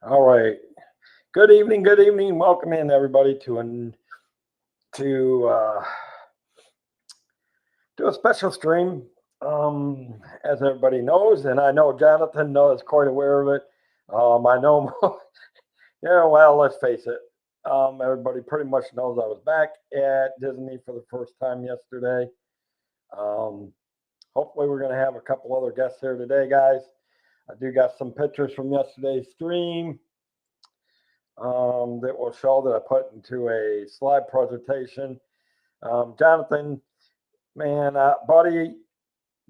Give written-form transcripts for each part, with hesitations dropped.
All right. Good evening. Good evening. Welcome in everybody to do a special stream. As everybody knows, and I know Jonathan knows quite aware of it. I know. Yeah. Well, let's face it. Everybody pretty much knows I was back at Disney for the first time yesterday. Um, Hopefully, we're going to have a couple other guests here today, guys. I do got some pictures from yesterday's stream that will show that I put into a slide presentation. Jonathan, man, buddy,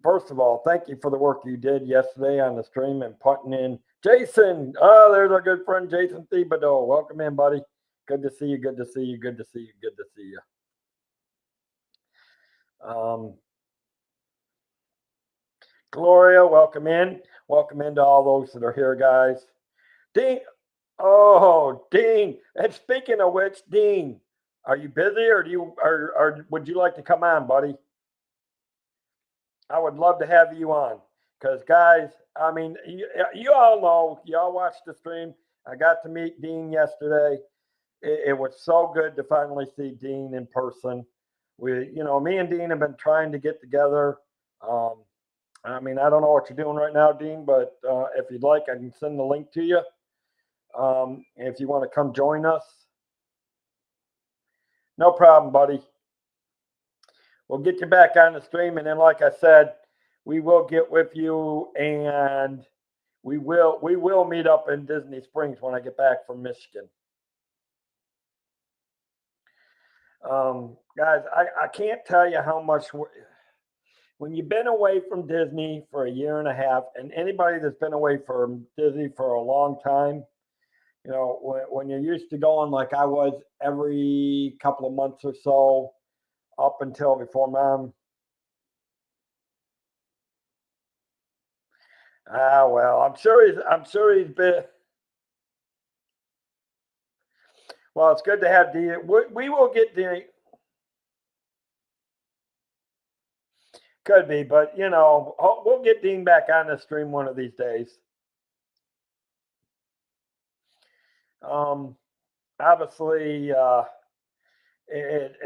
first of all, thank you for the work you did yesterday on the stream and putting in. Jason, oh, there's our good friend Jason Thibodeau. Welcome in, buddy. Good to see you. Good to see you. Good to see you. Good to see you. Um, Gloria, welcome in. Welcome into all those that are here, guys. Dean, oh, Dean. And speaking of which, Dean, are you busy or or would you like to come on, buddy? I would love to have you on because, guys, I mean, you all know, y'all watched the stream. I got to meet Dean yesterday. It was so good to finally see Dean in person. Me and Dean have been trying to get together. Um, I mean, I don't know what you're doing right now, Dean, but if you'd like, I can send the link to you. If you want to come join us, no problem, buddy. We'll get you back on the stream, and then, like I said, we will get with you, and we will meet up in Disney Springs when I get back from Michigan. Guys, I can't tell you how much when you've been away from Disney for a year and a half, and anybody that's been away from Disney for a long time, when you're used to going like I was every couple of months or so, up until before mom. Well, I'm sure he's been. Well, it's good to have D. We will get D. Could be, but we'll get Dean back on the stream one of these days. Um, Obviously,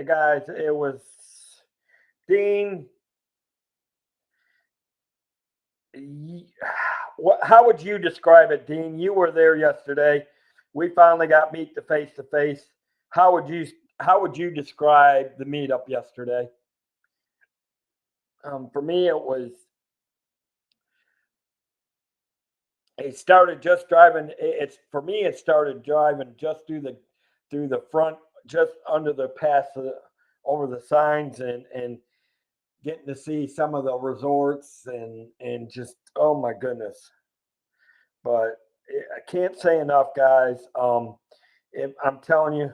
guys, it was Dean. How would you describe it, Dean? You were there yesterday. We finally got meet the face to face. How would you how would you describe the meetup yesterday? For me, it started just driving. It's for me. It started driving just through the front, just under the pass over the signs, and getting to see some of the resorts and just oh my goodness. But I can't say enough, guys. I'm telling you,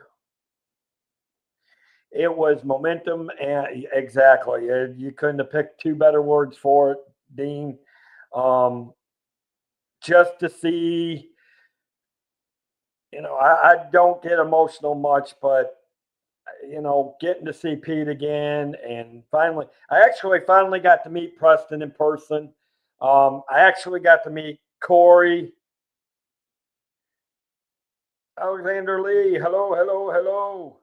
it was momentum, and exactly. You couldn't have picked two better words for it, Dean. Um, just to see, I don't get emotional much, but getting to see Pete again, and I actually finally got to meet Preston in person. I actually got to meet Corey, Alexander Lee. Hello, hello, hello,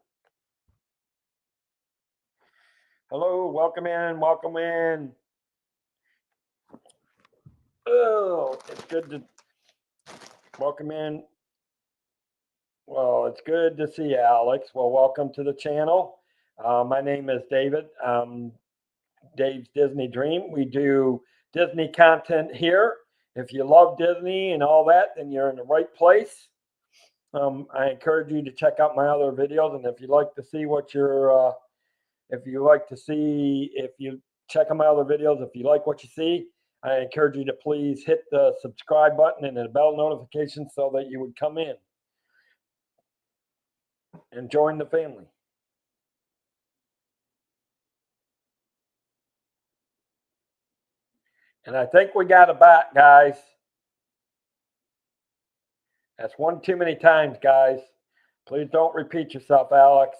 hello. Welcome in, welcome in. Oh, it's good to welcome in. Well, it's good to see you, Alex. Well, welcome to the channel. My name is David. Dave's Disney Dream. We do Disney content here. If you love Disney and all that, then you're in the right place. I encourage you to check out my other videos, and if you like to see if you like to see, if you check out my other videos, if you like what you see, I encourage you to please hit the subscribe button and the bell notification so that you would come in and join the family. And I think we got a bat, guys. That's one too many times, guys. Please don't repeat yourself, Alex.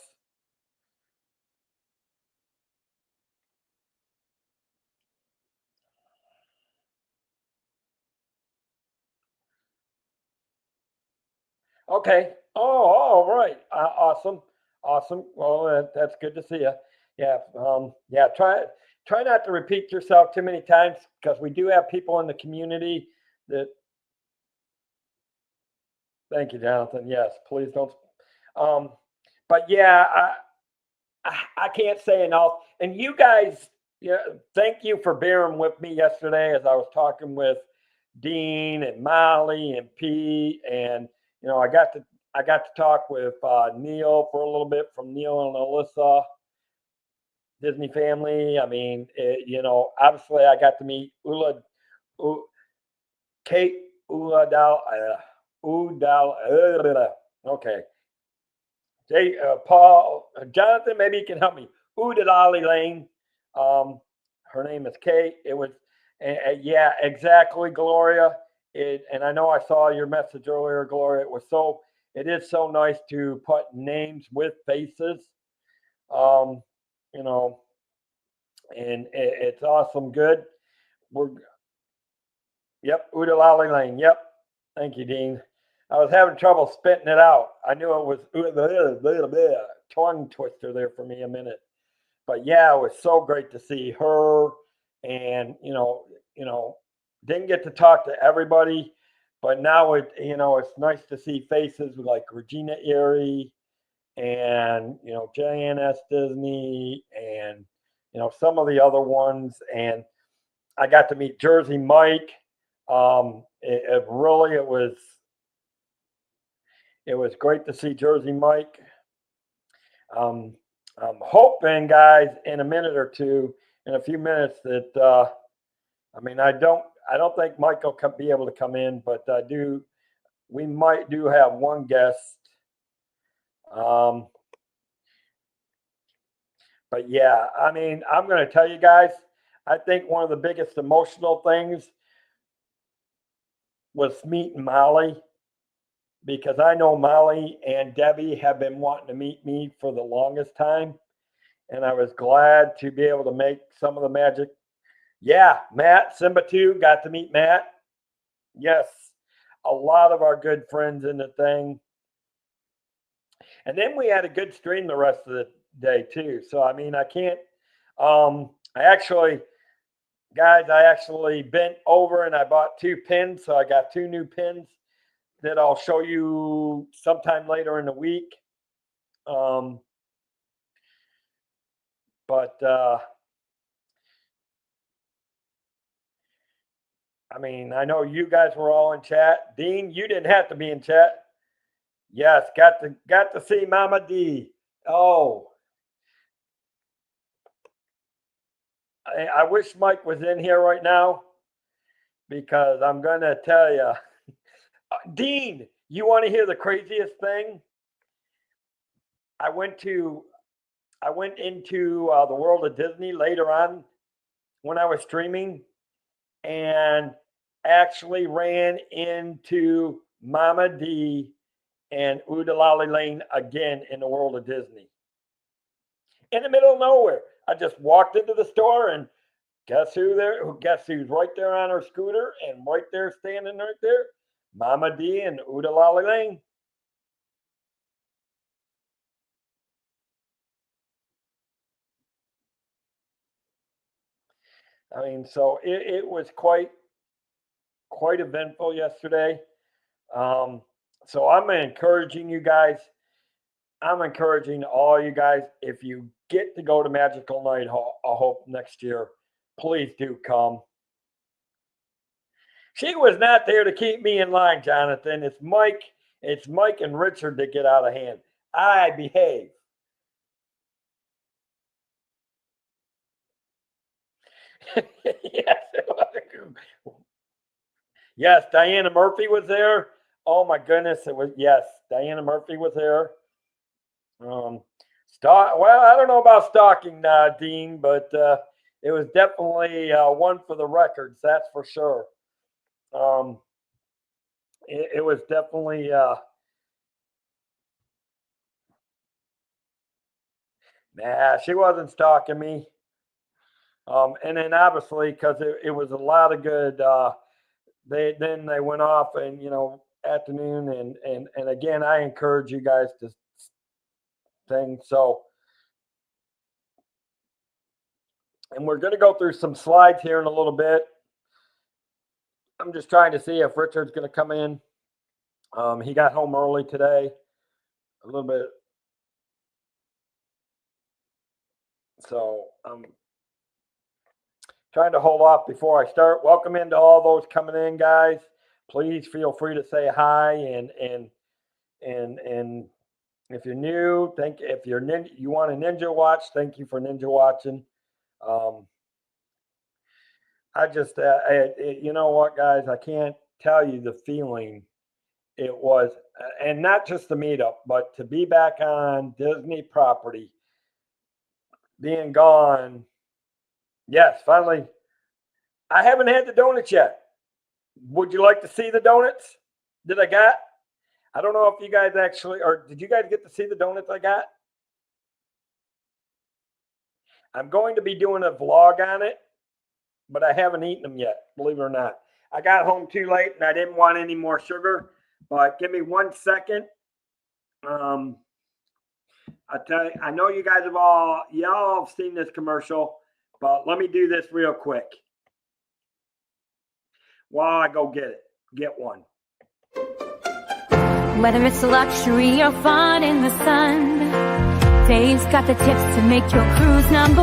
Okay. Oh, all right. Awesome. Awesome. Well, that's good to see you. Yeah. Yeah. Try not to repeat yourself too many times because we do have people in the community that. Thank you, Jonathan. Yes. Please don't. Um, but yeah, I can't say enough. And you guys, yeah, thank you for bearing with me yesterday as I was talking with Dean and Molly and Pete, and I got to talk with Neil for a little bit from Neil and Alyssa Disney family. I mean, obviously I got to meet U, Kate Udal, Udal. Okay, Paul, Jonathan, maybe you can help me. Udalali Lane. Um, Her name is Kate. It was, yeah, exactly, Gloria. And I know I saw your message earlier, Gloria. It is so nice to put names with faces. Um, you know, and it's awesome. Good. We're Yep, Udalali Lane. Yep. Thank you, Dean. I was having trouble spitting it out. I knew it was tongue twister there for me a minute. But yeah, it was so great to see her, and didn't get to talk to everybody, but now it's nice to see faces like Regina Erie and Jan S. Disney and some of the other ones, and I got to meet Jersey Mike. It was great to see Jersey Mike. Um, I'm hoping, guys, in a minute or two, in a few minutes, that I mean, I don't think Mike will be able to come in, but I do. We might do have one guest. Um, but yeah, I mean, I'm going to tell you guys. I think one of the biggest emotional things was meeting Molly because I know Molly and Debbie have been wanting to meet me for the longest time, and I was glad to be able to make some of the magic. Yeah, Matt, Simba 2, got to meet Matt. Yes, a lot of our good friends in the thing. And then we had a good stream the rest of the day, too. So, I mean, I can't, I actually, guys, I actually bent over and I bought two pins. So I got two new pins that I'll show you sometime later in the week. Um, but I mean, I know you guys were all in chat. Dean, you didn't have to be in chat. Yes, got to see Mama D. Oh, I wish Mike was in here right now because I'm gonna tell you, Dean. You want to hear the craziest thing? I went to I went into the world of Disney later on when I was streaming, and actually ran into Mama D and Udalali Lane again in the world of Disney in the middle of nowhere. I just walked into the store and guess who there? Guess who's right there on her scooter and right there standing right there? Mama D and Udalali Lane. I mean, so it was quite eventful yesterday. Um, so I'm encouraging you guys. I'm encouraging all you guys. If you get to go to Magical Night, I hope next year, please do come. She was not there to keep me in line, Jonathan. It's Mike. It's Mike and Richard that get out of hand. I behave. Yes, yes. Diana Murphy was there. Oh my goodness, it was yes. Diana Murphy was there. Um, Well, I don't know about stalking, Dean, but it was definitely one for the records. That's for sure. Um, it was definitely. Nah, she wasn't stalking me. And then obviously because it was a lot of good. They went off and afternoon, and again, I encourage you guys to thing. So, and we're going to go through some slides here in a little bit. I'm just trying to see if Richard's going to come in. He got home early today, a little bit. So I'm trying to hold off before I start. Welcome into all those coming in, guys. Please feel free to say hi, and if you're new, if you're you want a ninja watch, thank you for ninja watching. I just you know what, guys, I can't tell you the feeling it was, and not just the meetup, but to be back on Disney property, being gone. Yes, finally. I haven't had the donuts yet. Would you like to see the donuts that I got? I don't know if you guys actually, or did you guys get to see the donuts I got? I'm going to be doing a vlog on it, but I haven't eaten them yet, believe it or not. I got home too late and I didn't want any more sugar, but give me 1 second. I tell you, I know you guys have y'all have seen this commercial, but let me do this real quick while I go get one. Whether it's luxury or fun in the sun, Dave's got the tips to make your cruise #1.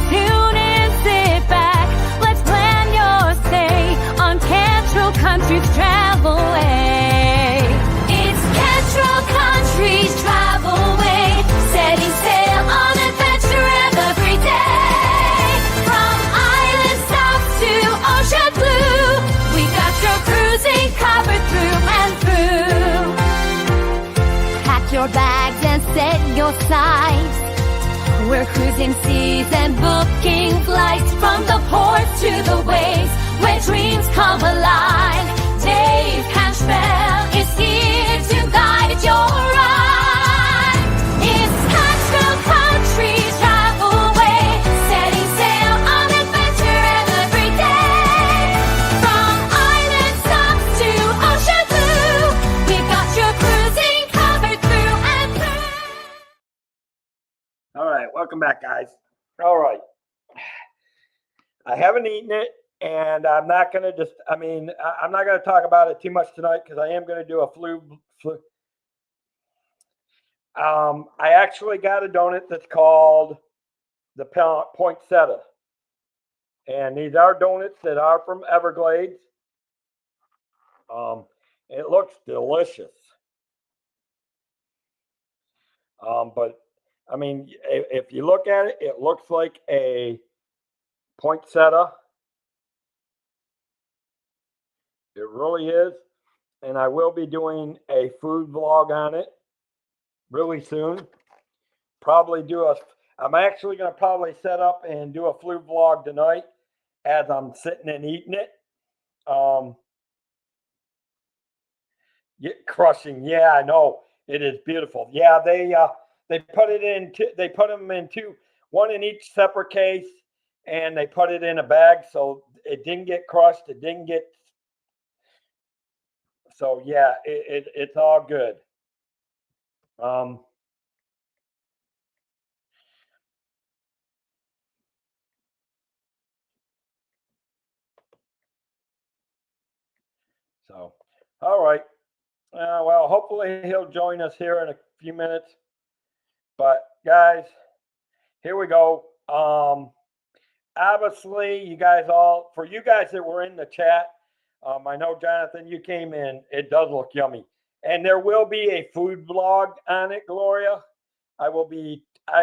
Tune in, sit back, let's plan your stay on Cantrell Country's Travelway. It's Cantrell Country's Travelway, setting sail on adventure every day. From island south to ocean blue, we got your cruising covered through and through. Pack your bags and set your sights. We're cruising seas and booking flights from the ports to the waves where dreams come alive. Dave Cantrell is here to guide your ride. It's Cantrell Country's Travelway, setting sail on adventure every day. From island south to ocean blue, we got your cruising covered through and through. All right, welcome back, guys. All right. I haven't eaten it, and I'm not going to I'm not going to talk about it too much tonight because I am going to do a flu. I actually got a donut that's called the Poinsettia. And these are donuts that are from Everglades. It looks delicious. But I mean, if you look at it, it looks like a poinsettia. It really is. And I will be doing a food vlog on it really soon. I'm actually going to probably set up and do a food vlog tonight as I'm sitting and eating it. Crushing. Yeah, I know. It is beautiful. Yeah, they put it in. They put them in one in each separate case, and they put it in a bag so it didn't get crushed. It didn't get. So yeah, it's all good. So, all right. Well, hopefully he'll join us here in a few minutes. But guys, here we go. Obviously, for you guys that were in the chat, I know, Jonathan, you came in. It does look yummy. And there will be a food vlog on it, Gloria. I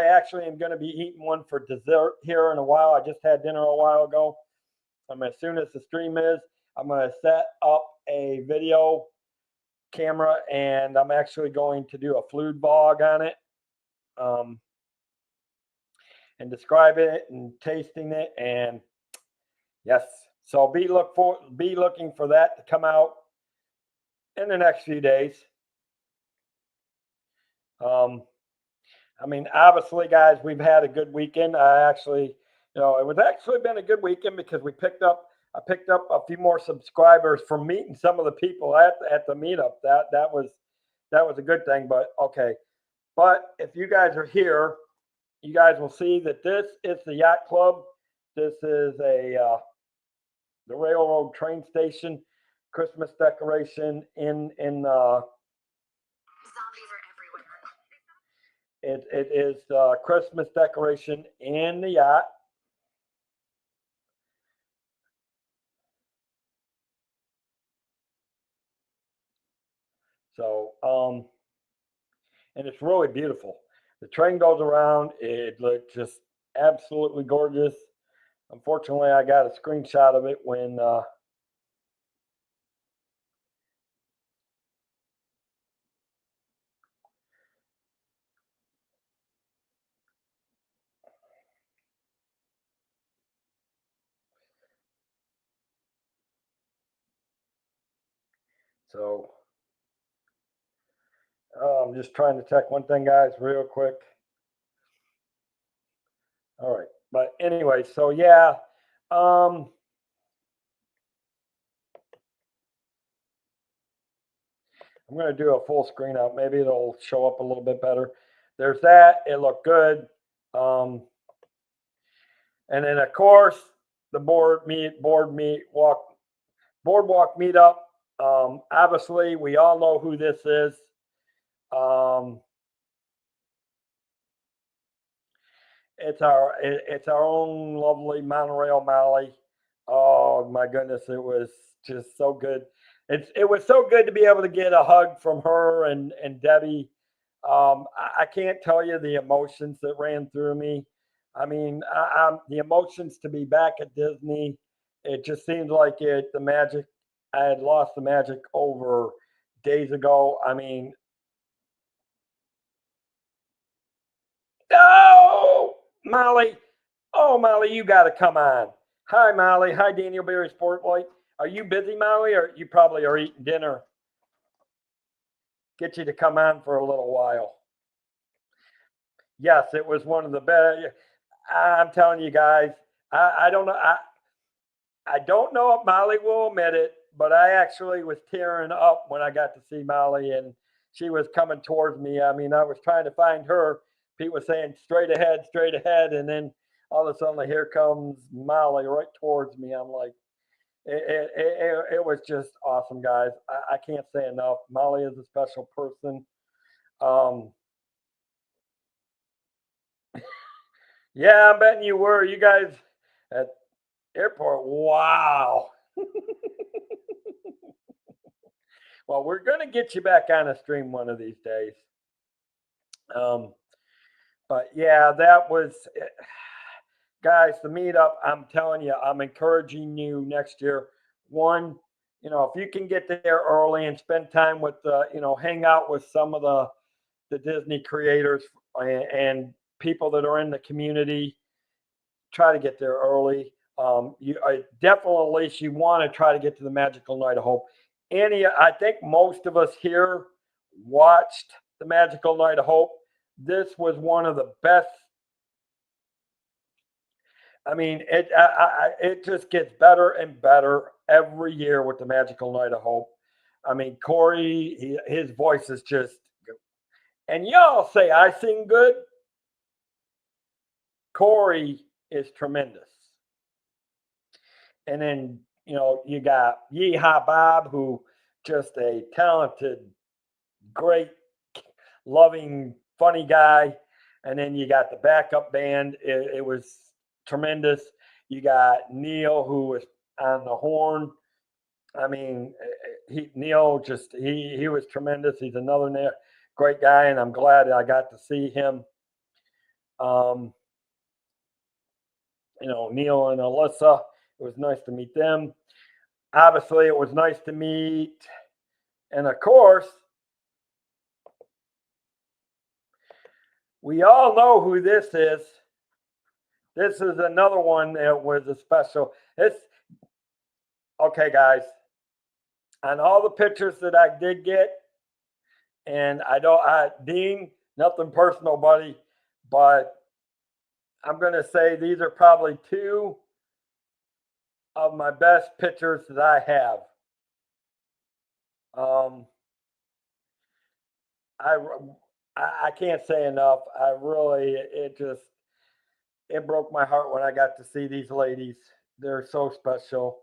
actually am going to be eating one for dessert here in a while. I just had dinner a while ago. As soon as the stream is, I'm going to set up a video camera, and I'm actually going to do a food vlog on it. And describe it and tasting it, and yes, so be looking for that to come out in the next few days. Obviously, guys, we've had a good weekend. It was actually been a good weekend because we picked up I picked up a few more subscribers from meeting some of the people at the meetup. That was a good thing. But okay, but if you guys are here, you guys will see that this is the yacht club. This is the railroad train station Christmas decoration in Zombies are everywhere. it is Christmas decoration in the yacht. So and it's really beautiful. The train goes around. It looks just absolutely gorgeous. Unfortunately, I got a screenshot of it when so I'm just trying to check one thing, guys, real quick. All right, but anyway, so yeah, I'm going to do a full screen out. Maybe it'll show up a little bit better. There's that. It looked good. And then of course the boardwalk meetup. Obviously, we all know who this is. It's our own lovely monorail Molly. Oh my goodness, it was just so good. It was so good to be able to get a hug from her and Debbie. I can't tell you the emotions that ran through me. I mean, the emotions to be back at Disney. It just seemed like the magic. I had lost the magic over days ago. I mean, oh, Molly. Oh, Molly, you got to come on. Hi, Molly. Hi, Daniel Berry Sportlight. Are you busy, Molly, or you probably are eating dinner? Get you to come on for a little while. Yes, it was one of the best. I'm telling you guys, I don't know. I don't know if Molly will admit it, but I actually was tearing up when I got to see Molly and she was coming towards me. I mean, I was trying to find her. Pete was saying straight ahead. And then all of a sudden, here comes Molly right towards me. I'm like, it was just awesome, guys. I can't say enough. Molly is a special person. Yeah, I'm betting you were. You guys at airport. Wow. Well, we're going to get you back on a stream one of these days. But yeah, that was, guys, the meetup. I'm telling you, I'm encouraging you next year. One, if you can get there early and spend time with, hang out with some of the Disney creators and people that are in the community, try to get there early. Definitely, at least you want to try to get to the Magical Night of Hope. Annie, I think most of us here watched the Magical Night of Hope. This was one of the best. I mean, it just gets better and better every year with the Magical Night of Hope. I mean, Corey, his voice is just, and y'all say I sing good. Corey is tremendous. And then, you got Yeehaw Bob, who just a talented, great, loving, funny guy. And then you got the backup band. It was tremendous. You got Neil, who was on the horn. I mean, Neil he was tremendous. He's another great guy, and I'm glad I got to see him. Neil and Alyssa. It was nice to meet them. Obviously, it was nice to meet, and of course, we all know who this is. This is another one that was a special. Okay, guys. On all the pictures that I did get, and Dean, nothing personal, buddy, but I'm going to say these are probably two of my best pictures that I have. Um, I, I can't say enough. I really, it just, it broke my heart when I got to see these ladies. They're so special.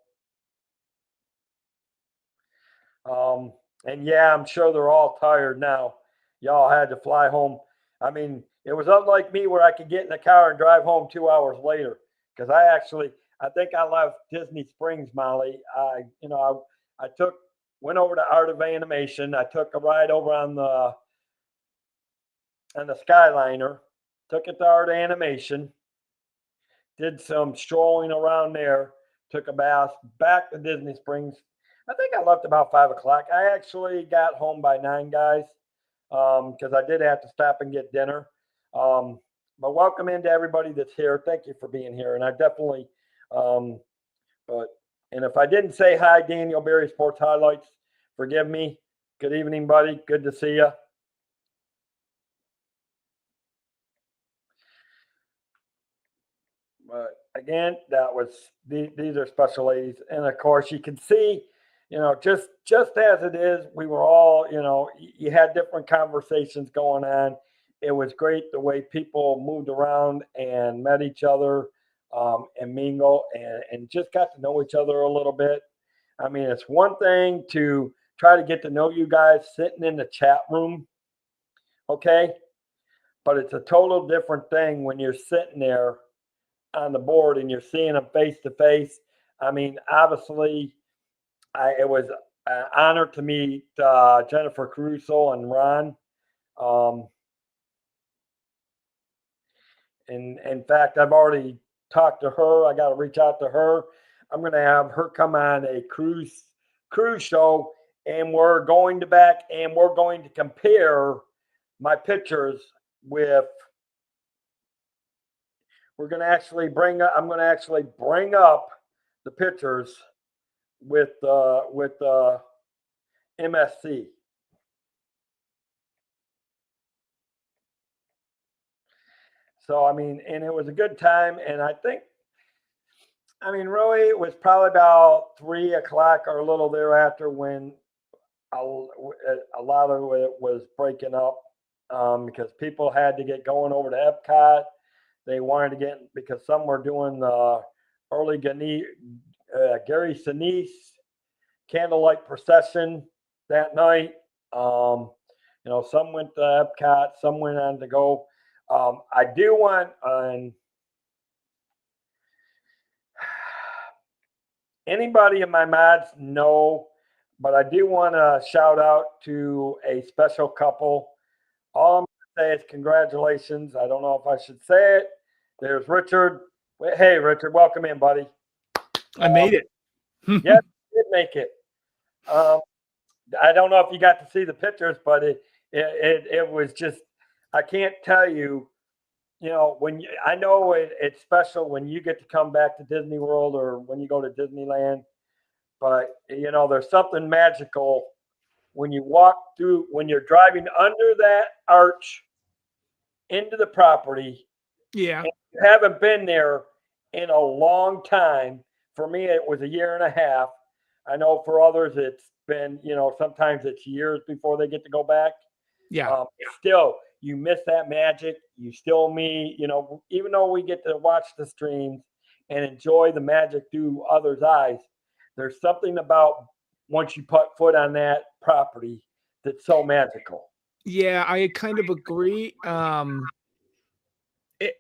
Um, and yeah, I'm sure they're all tired now. Y'all had to fly home. I mean, it was unlike me where I could get in the car and drive home 2 hours later. Because I think I left Disney Springs, Molly. I went over to Art of Animation. I took a ride over on the Skyliner, took it to Art of Animation, did some strolling around there, took a bath, back to Disney Springs. I think I left about 5 o'clock. I actually got home by 9, guys, because I did have to stop and get dinner. Um, but welcome into everybody that's here. Thank you for being here, and I definitely. Um, but and if I didn't say hi, Daniel Berry Sports Highlights, forgive me. Good evening, buddy. Good to see you. But again, these are special ladies, and of course you can see, just as it is, we were all, you had different conversations going on. It was great the way people moved around and met each other, and mingle and just got to know each other a little bit. I mean, it's one thing to try to get to know you guys sitting in the chat room, okay, but it's a total different thing when you're sitting there on the board and you're seeing them face to face. I mean, obviously, it was an honor to meet Jennifer Caruso and Ron. Um, and in fact, I've already talked to her. I got to reach out to her. I'm going to have her come on a cruise show, and we're going to compare my pictures with. I'm going to actually bring up the pictures with MSC. So I mean, and it was a good time, and really, it was probably about 3 o'clock or a little thereafter when a lot of it was breaking up, because people had to get going over to Epcot. They wanted to get because some were doing the early Gary Sinise candlelight procession that night. Some went to Epcot, some went on to go. I do want anybody in my mods know, but I do want to shout out to a special couple. All I'm going to say is congratulations. I don't know if I should say it. There's Richard. Hey, Richard, welcome in, buddy. I made it. Yes, you did make it. I don't know if you got to see the pictures, but it was just, I can't tell you, I know it's special when you get to come back to Disney World or when you go to Disneyland, but there's something magical when you when you're driving under that arch into the property. Yeah. You haven't been there in a long time. For me, it was a year and a half. I know for others, it's been, sometimes it's years before they get to go back. Yeah. Still, you miss that magic. You still meet, even though we get to watch the streams and enjoy the magic through others' eyes, there's something about once you put foot on that property that's so magical. Yeah, I kind of agree.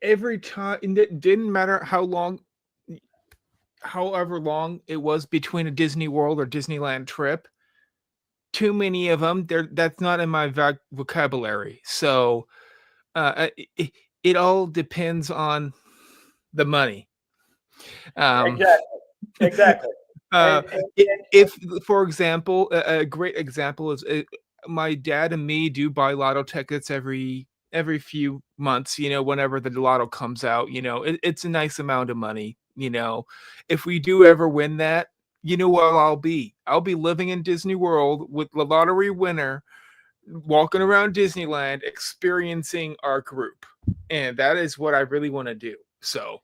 Every time, it didn't matter however long it was between a Disney World or Disneyland trip. Too many of them, that's not in my vocabulary. So it all depends on the money. Exactly. If, for example, a great example is my dad and me do buy lotto tickets every few months, whenever the lotto comes out, it's a nice amount of money. If we do ever win that, where I'll be living in Disney World with the lottery winner, walking around Disneyland, experiencing our group. And that is what I really want to do. So,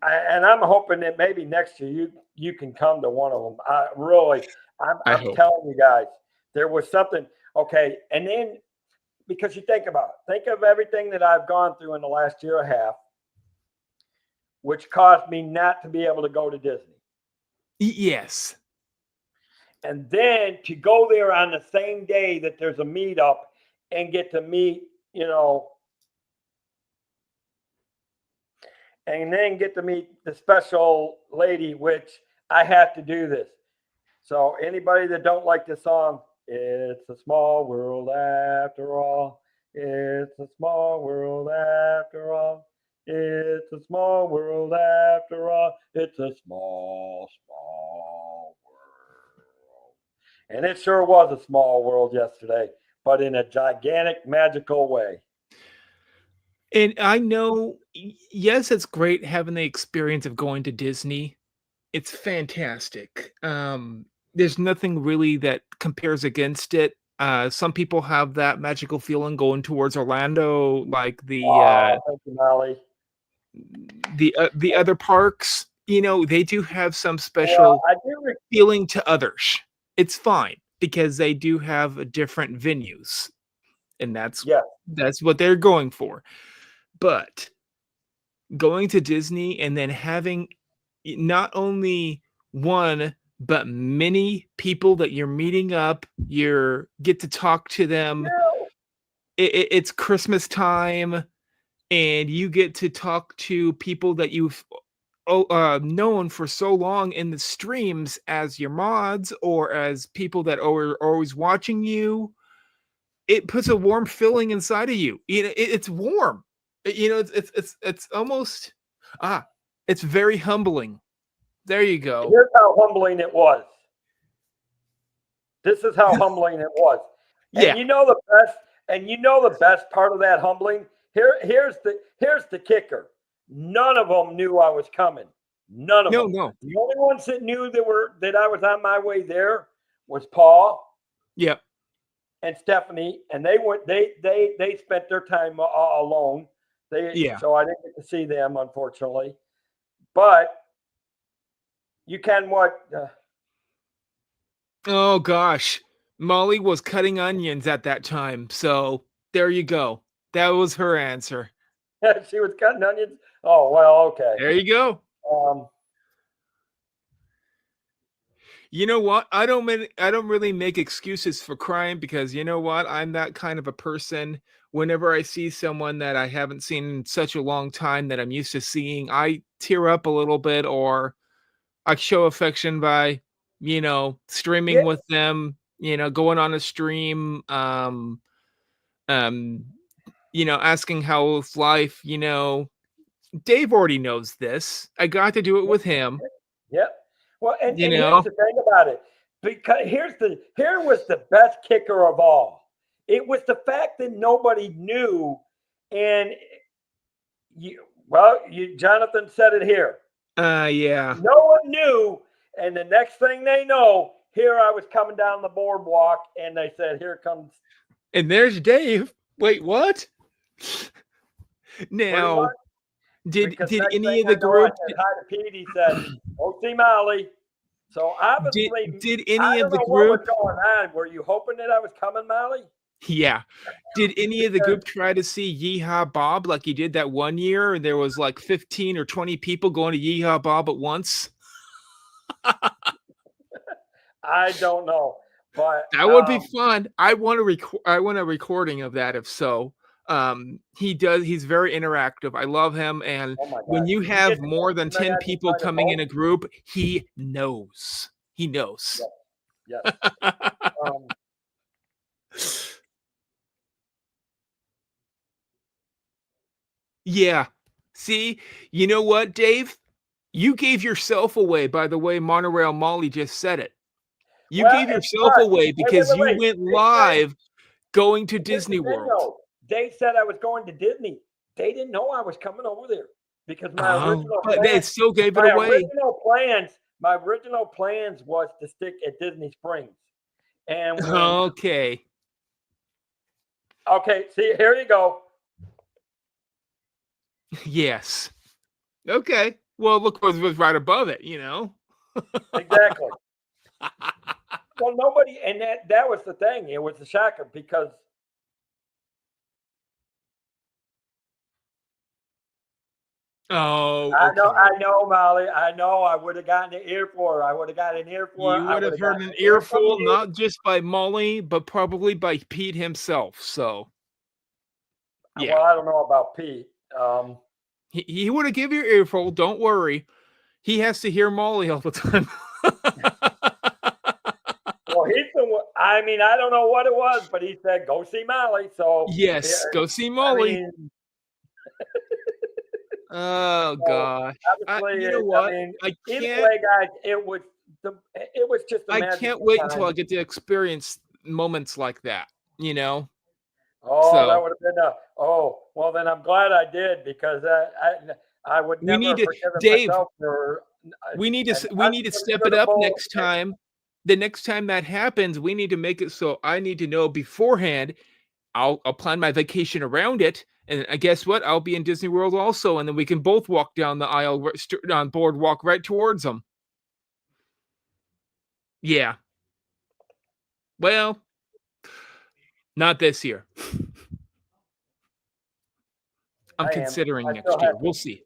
and I'm hoping that maybe next year you can come to one of them. I really, I I'm hope. telling you guys, there was something. Okay, and then because you think about it, think of everything that I've gone through in the last year and a half, which caused me not to be able to go to Disney. Yes. And then to go there on the same day that there's a meetup and get to meet, and then get to meet the special lady, which I have to do this. So anybody that don't like this song, it's a small world after all. It's a small world after all. It's a small world after all. It's a small, small world. And it sure was a small world yesterday, but in a gigantic, magical way. And I know, yes, it's great having the experience of going to Disney. It's fantastic. There's nothing really that compares against it. Some people have that magical feeling going towards Orlando, like Oh, thank you, Molly. the other parks. They do have some Well, special I do. feeling to others. It's fine because they do have different venues, and Yeah. that's what they're going for. But going to Disney and then having not only one but many people that you're meeting up, you get to talk to them. It's Christmas time, and you get to talk to people that you've known for so long in the streams as your mods or as people that are always watching you. It puts a warm feeling inside of you. It's warm. It's almost it's very humbling. There you go. Here's how humbling it was. This is how humbling it was. And Yeah. you know the best part of that humbling? Here's the kicker. None of them knew I was coming. None of them. No. The only ones that knew that I was on my way there was Paul. Yep. And Stephanie, and they spent their time alone. So I didn't get to see them, unfortunately. But you can what? Oh gosh, Molly was cutting onions at that time, so there you go. That was her answer. She was cutting onions. Oh well, okay. There you go. You know what? I don't really make excuses for crying because you know what? I'm that kind of a person. Whenever I see someone that I haven't seen in such a long time that I'm used to seeing, I tear up a little bit or I show affection by, streaming with them, going on a stream, asking how's life, Dave already knows this. I got to do it with him. Yep. Well, and here's the thing about it. Because here was the best kicker of all. It was the fact that nobody knew, and Jonathan said it here. Yeah. No one knew, and the next thing they know, here I was coming down the boardwalk, and they said, "Here comes." And there's Dave. Wait, what? Now, did any of the group? Hi to Pete. He said, "Oh, see Molly." So obviously, did any of the group? What was going on? Were you hoping that I was coming, Molly? Yeah. Did any of the group try to see Yeehaw Bob like he did that one year? And there was like 15 or 20 people going to Yeehaw Bob at once. I don't know, but that would be fun. I want a recording of that. If so, he's very interactive. I love him. And when you have more than 10 people coming in a group, he knows. Yes. Yeah. See, you know what, Dave? You gave yourself away by the way Monorail Molly just said it. You gave yourself away because you went live going to Disney World. They said I was going to Disney. They didn't know I was coming over there because my original but they still gave it away. My original plans was to stick at Disney Springs. And okay. See, here you go. Yes. Okay. Well, look what was right above it, Exactly. Well, nobody, and that was the thing. It was a shocker because Oh, I okay. know, Molly. I know. I would have gotten an ear for her. I would have gotten an ear for her. You I would would have have heard gotten an an ear from earful, you. not just by Molly, but probably by Pete himself. So, yeah, Well, I don't know about Pete. Um, he would have give you an earful. Don't worry. He has to hear Molly all the time. well, he's the one. I mean, I don't know what it was, but he said, "Go see Molly." So, yeah, Yes, go see I Molly. mean, Oh so gosh. obviously, You know I what? mean, I either can't way, guys, it was just a I can't magical wait until I time. get to experience moments like that, you know? Oh, that So, would have been a. Oh, well, then I'm glad I did because I would we never need have to forgiven Dave, myself for an we need to step it up unforgivable. next time. The next time that happens, we need to make it so I need to know beforehand. I'll plan my vacation around it, and guess what? I'll be in Disney World also, and then we can both walk down the aisle on boardwalk right towards them. Yeah. Well, not this year. I'm I am. considering I still next year. have to. We'll see.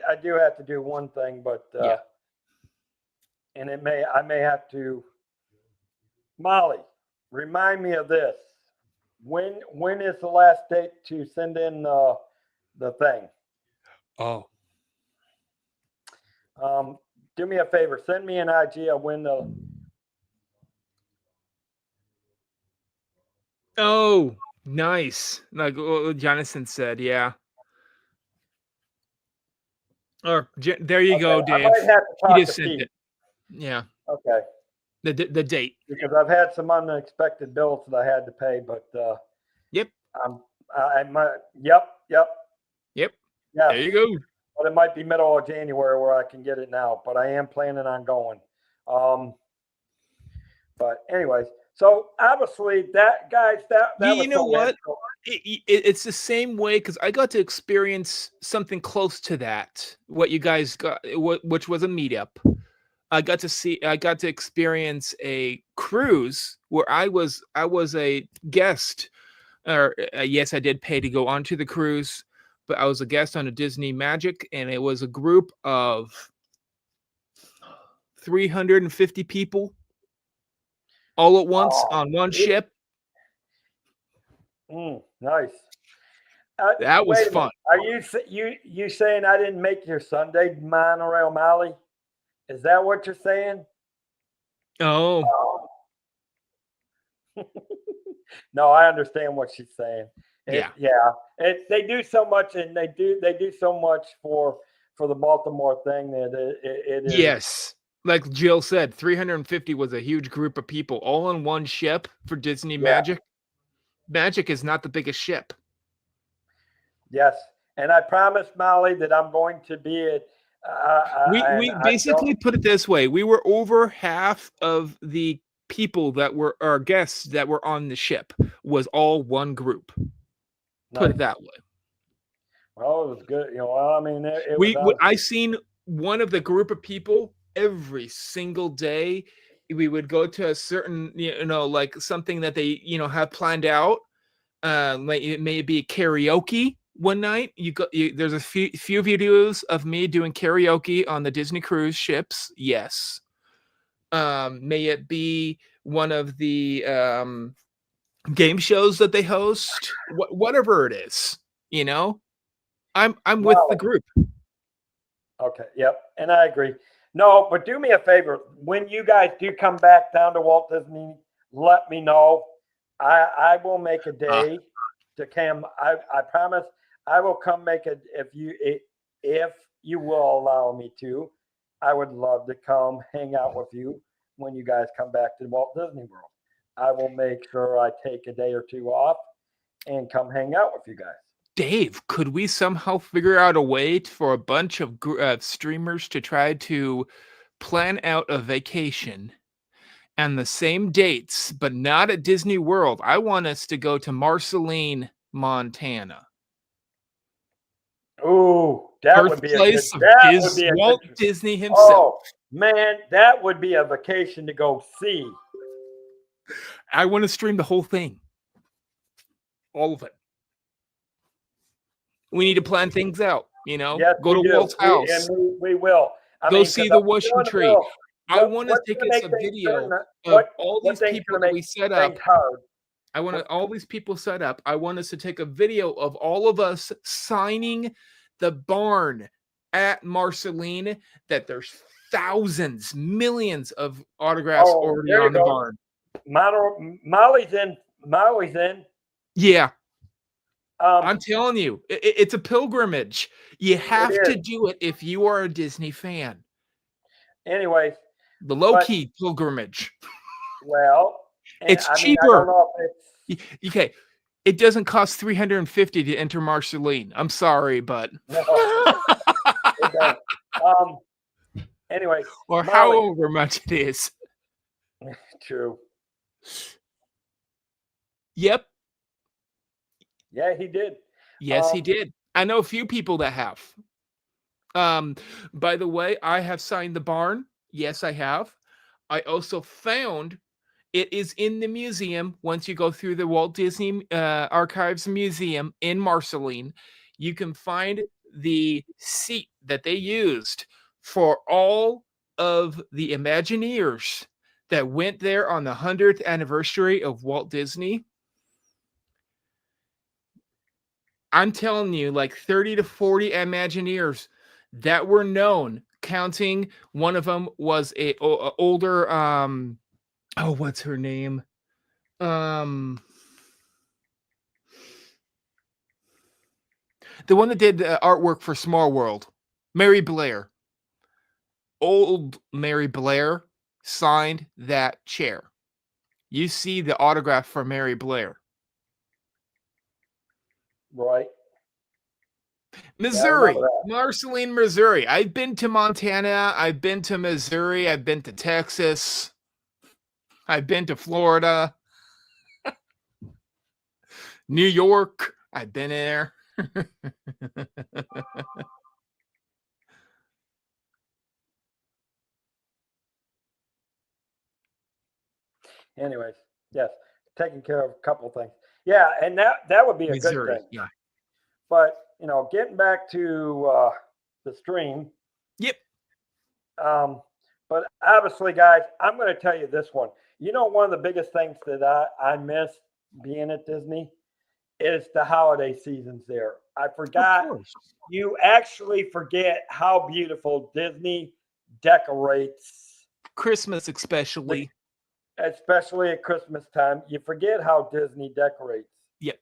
I do have to do one thing, but Yeah. and I may have to. Molly, remind me of this. When is the last date to send in the thing? Oh. Do me a favor. Send me an idea when the. Oh, nice. Like what Jonathan said, yeah. Or there you Okay, go, I Dave. might have to He talk to just sent Pete. it. Yeah. Okay, The date. because I've had some unexpected bills that I had to pay, but Yep. I might. Yep. Yep. Yes. There you go. But it might be middle of January where I can get it now. But I am planning on going. But anyways, so obviously that guys that was You know so what? magical. It's the same way because I got to experience something close to that. What you guys got, which was a meetup. I got to experience a cruise where I was a guest, or yes, I did pay to go onto the cruise, but I was a guest on a Disney Magic, and it was a group of 350 people all at once Oh, on one ship. nice. That was Wait a fun. minute. Are you saying I didn't make your Sunday monorail, Molly? Is that what you're saying? Oh, No, I understand what she's saying. yeah. They do so much, and they do so much for the Baltimore thing that it is. Yes. Like Jill said, 350 was a huge group of people all on one ship for Disney Yeah. Magic. Magic is not the biggest ship. Yes, and I promised Molly that I'm going to be at. We basically put it this way: we were over half of the people that were our guests that were on the ship was all one group. Put it that way. Well, it was good. Well, I mean, it was. I seen one of the group of people every single day. We would go to a certain, like something that they, have planned out. Like it may be karaoke one night. There's a few videos of me doing karaoke on the Disney cruise ships. Yes. May it be one of the game shows that they host, whatever it is, I'm with the group. Okay. Yep. And I agree. No, but do me a favor. When you guys do come back down to Walt Disney, let me know. I will make a day to come. I promise I will come make it if you will allow me to. I would love to come hang out with you when you guys come back to Walt Disney World. I will make sure I take a day or two off and come hang out with you guys. Dave, could we somehow figure out a way for a bunch of streamers to try to plan out a vacation and the same dates, but not at Disney World? I want us to go to Marceline, Montana. Ooh, that would be a good. Birthplace of Walt Disney himself. Man, that would be a vacation to go see. I want to stream the whole thing, all of it. We need to plan things out. Yes, Go we to do. Walt's house. We will. I Go mean, see 'cause the I'm wishing feeling tree. real- I want to what's take gonna us make a things video turn- of what- all what these thing's people gonna that make we set up. things hard? I want all these people set up. I want us to take a video of all of us signing the barn at Marceline. That there's thousands, millions of autographs Oh, already there you on the go. barn. Molly's in. Molly's in. Yeah, Um, I'm telling you, it's a pilgrimage. You have is. to do it if you are a Disney fan. anyways, The low-key pilgrimage. well, It's I cheaper. don't know if it's Okay, it doesn't cost $350 to enter Marceline. I'm sorry, but no. It don't. Anyway, or Molly. however much it is. True. Yep. Yeah, he did. Yes, he Um, did. I know a few people that have. By the way, I have signed the barn. Yes, I have. I also found it is in the museum. Once you go through the Walt Disney Archives Museum in Marceline, you can find the seat that they used for all of the Imagineers that went there on the 100th anniversary of Walt Disney. I'm telling you, like 30 to 40 Imagineers that were known, counting one of them was a older what's her name? The one that did artwork for Small World, Mary Blair. Old Mary Blair signed that chair. You see the autograph for Mary Blair. right. Missouri, remember that. Marceline, Missouri. I've been to Montana. I've been to Missouri. I've been to Texas. I've been to Florida. New York. I've been there. Anyways, yes, taking care of a couple things. Yeah, and that would be a Missouri. good thing. Yeah. But getting back to the stream. Yep. But obviously, guys, I'm going to tell you this one. One of the biggest things that I miss being at Disney is the holiday seasons there. I forgot. Of course. You actually forget how beautiful Disney decorates, Christmas, especially. especially at Christmas time. You forget how Disney decorates. Yep.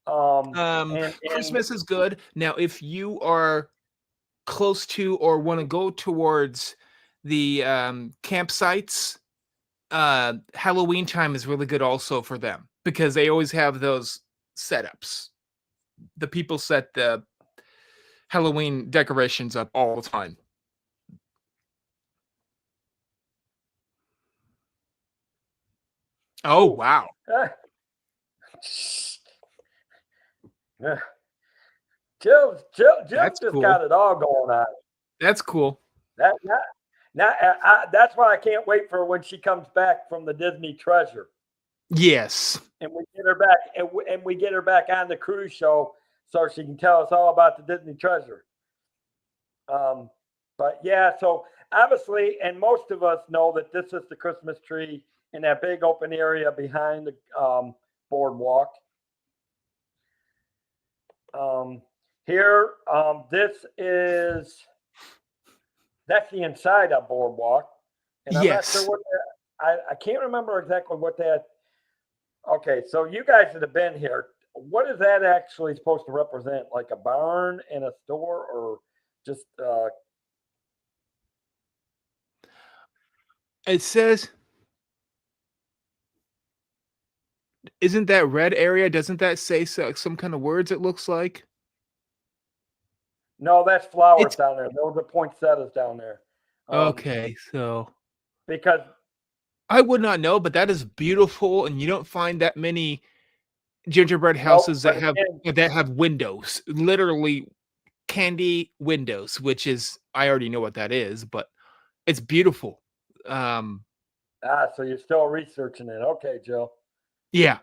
And Christmas is good. Now, if you are close to or want to go towards the campsites, Halloween time is really good also for them because they always have those setups. The people set the Halloween decorations up all the time. Oh, wow. Jill That's just cool. got it all going on. That's cool. That's why I can't wait for when she comes back from the Disney Treasure, Yes. and we get her back, and we get her back on the cruise show so she can tell us all about the Disney Treasure. But yeah, so obviously, and most of us know that this is the Christmas tree in that big open area behind the boardwalk. Here, that's the inside of boardwalk, and I'm Yes. not sure what I can't remember exactly what that. Okay, so you guys that have been here, what is that actually supposed to represent? Like a barn and a store, or just It says, isn't that red area? Doesn't that say some kind of words? It looks like. no? That's flowers It's- down there. Those are poinsettias down there. Okay, so Because I would not know, but that is beautiful, and you don't find that many gingerbread houses but that have again- windows. Literally, candy windows, which is I already know what that is, but it's beautiful. So you're still researching it. Okay, Joe. Yeah,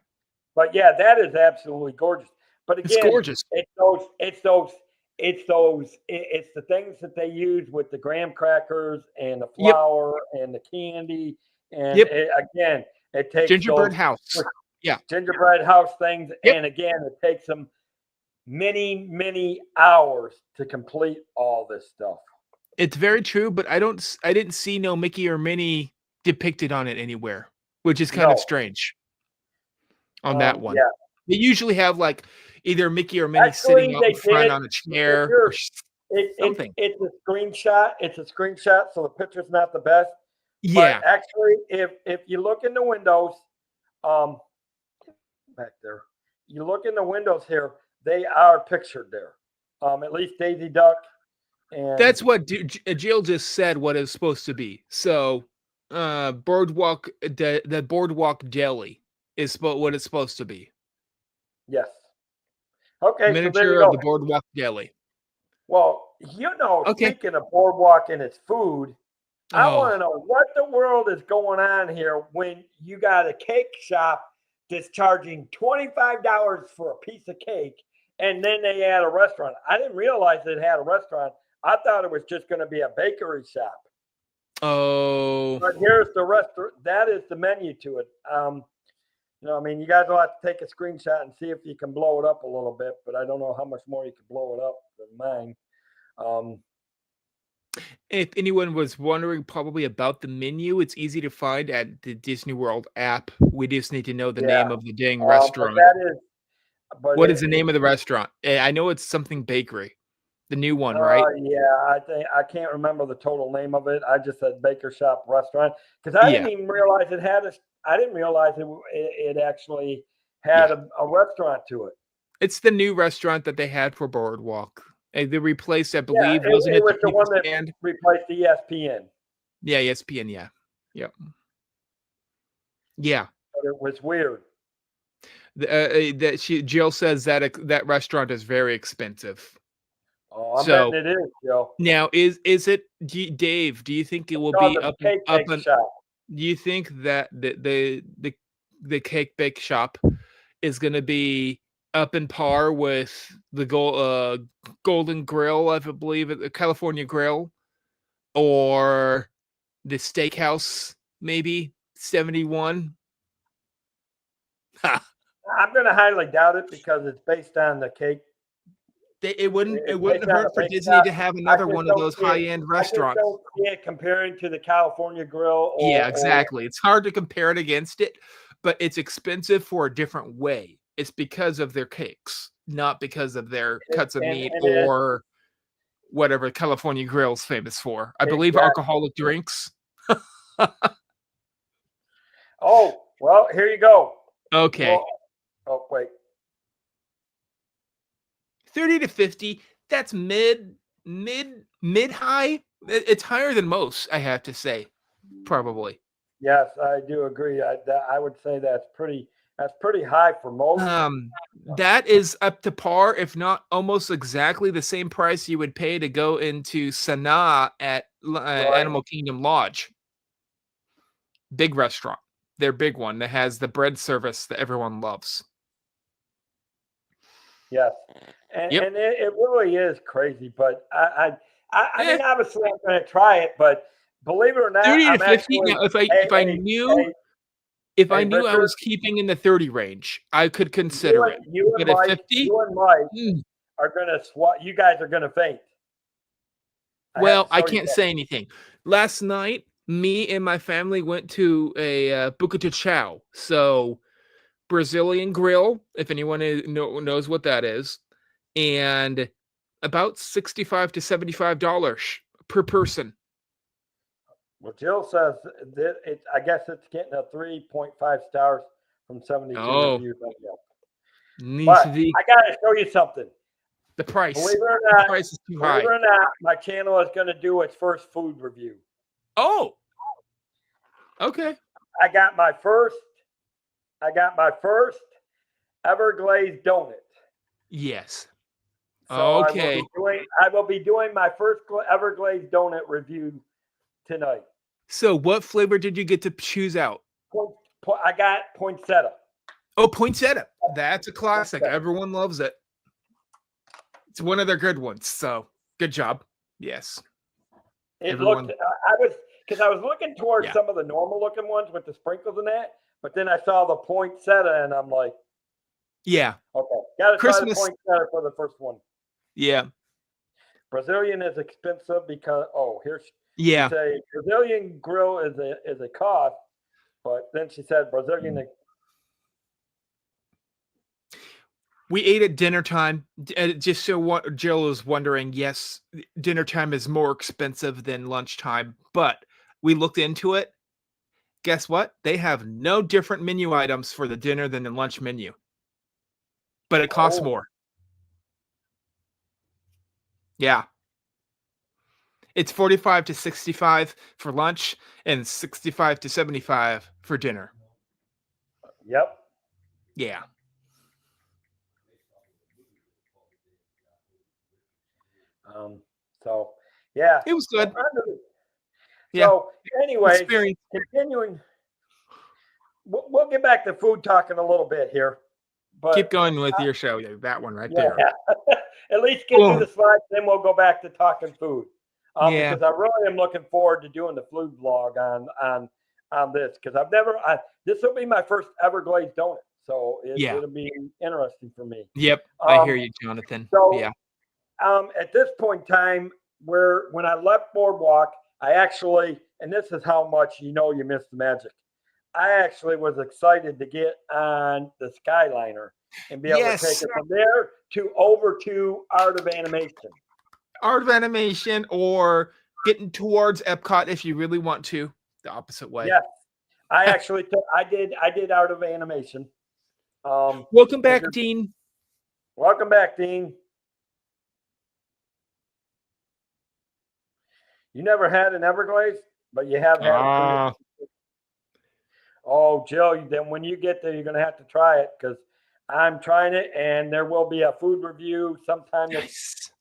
But yeah, that is absolutely gorgeous. But it's again, gorgeous. it's the things that they use with the graham crackers and the Yep, flour and the candy. And yep. again, it takes Gingerbread those house. Yeah, gingerbread house things. yep. And again, it takes them many, many hours to complete all this stuff. It's very true, but I didn't see no Mickey or Minnie depicted on it anywhere, which is kind of No. strange on that one. Yeah. They usually have like either Mickey or Minnie Actually, sitting out they in front did. on a If chair you're or something. it's a screenshot. It's a screenshot, so the picture's not the best. Yeah, But actually, if you look in the windows, back there, you look in the windows here, they are pictured there. At least Daisy Duck and that's what Jill just said. What it's supposed to be. So, Boardwalk, the Boardwalk Deli is what it's supposed to be. yes. Okay, so there Miniature you of go. the Boardwalk Deli. Well, Okay. speaking of Boardwalk and its food, I want Oh, to know what the world is going on here when you got a cake shop that's charging $25 for a piece of cake, and then they had a restaurant. I didn't realize it had a restaurant. I thought it was just going to be a bakery shop. oh. But here's the restaurant. That is the menu to it. I mean, you guys will have to take a screenshot and see if you can blow it up a little bit, but I don't know how much more you can blow it up than mine. If anyone was wondering probably about the menu, it's easy to find at the Disney World app. We just need to know the Yeah. name of the dang But restaurant. What is the name of the restaurant? I know it's something bakery. The new one, right? Yeah, I can't remember the total name of it. I just said Baker Shop Restaurant because I didn't Yeah. even realize it had a. I didn't realize it actually had Yeah. a restaurant to it. It's the new restaurant that they had for Boardwalk. They replaced, I Yeah, believe, wasn't it it was the the one Pizza that Stand? replaced ESPN, Yeah, ESPN, yeah. Yep. Yeah. but it was weird. Jill says that that restaurant is very expensive. Oh, I'm So betting it is, Joe. now is it Dave? Do you think it will Called be the up Cake and Shop. do you think that the cake bake shop is going to be up in par with the Golden Grill, I believe, the California Grill, or the Steakhouse, maybe 71? Ha! I'm going to highly doubt it because it's based on the cake. It wouldn't It's hurt based on for the bake Disney shop. to have I another just one of don't those see it. high-end I just restaurants. don't see it comparing to the California Grill Yeah, exactly. It's hard to compare it against it, but it's expensive for a different way. It's because of their cakes, not because of their cuts of meat and it, or whatever California Grill's famous for. I believe exactly. alcoholic drinks. Oh, well, here you go. Okay. Well, oh, wait. 30 to 50, that's mid high. It's higher than most, I have to say. Probably. Yes, I do agree. I would say that's pretty high for most. That is up to par, if not almost exactly the same price you would pay to go into Sanaa at Animal Kingdom Lodge. Big restaurant. Their big one that has the bread service that everyone loves. Yes, and it really is crazy. But I mean, obviously, I'm going to try it. But believe it or not, 30 to I'm 50. actually. Now, if I knew I was keeping in the 30 range, I could consider it. You But and at Mike, 50, are going to swat. You guys are going to faint. Well, I can't say anything. Last night, me and my family went to a Bukata Chow. So, Brazilian grill, if anyone knows what that is, and about $65 to $75 per person. Well, Jill says that I guess it's getting a 3.5 stars from 72 reviews. But I got to show you something. The price. Believe it or not, the price is too high. Believe it or not, my channel is going to do its first food review. Oh. Okay. I got my first ever glazed donut. Yes. So Okay. I will be doing my first Everglazed donut review tonight. So what flavor did you get to choose out? I got poinsettia. Oh, poinsettia. That's a classic. Poinsettia. Everyone loves it. It's one of their good ones. So good job. Yes. It Everyone- looked. I was looking towards Yeah. some of the normal looking ones with the sprinkles in that, but then I saw the poinsettia and I'm like, Yeah. okay, got to try the Christmas- poinsettia for the first one. Yeah. Brazilian is expensive because here's Yeah. she say Brazilian grill is a cost, but then she said Brazilian. We ate at dinner time. Just so what Jill is wondering, yes, dinner time is more expensive than lunchtime, but we looked into it. Guess what? They have no different menu items for the dinner than the lunch menu, but it costs Oh. more. Yeah. It's 45 to 65 for lunch and 65 to 75 for dinner. Yep. Yeah. So yeah, It was good. Yeah. So anyways, Experience. continuing, we'll get back to food talking a little bit here. But Keep going with your show. Yeah, that one right yeah, there. at least get through the slides, then we'll go back to talking food. Yeah. Because I really am looking forward to doing the food vlog on this because this will be my first Everglazed donut, so it'll be interesting for me. Yep, I hear you, Jonathan. So, yeah. At this point in time, when I left Boardwalk, I actually, and this is how much you missed the magic. I actually was excited to get on the Skyliner and be able to take it from there over to Art of Animation. Art of Animation, or getting towards Epcot if you really want to, the opposite way. Yes, I actually I did Art of Animation. Welcome back, Dean. Welcome back, Dean. You never had an Everglazed, but you have had it. Oh, Jill, then when you get there, you're going to have to try it because I'm trying it, and there will be a food review sometime this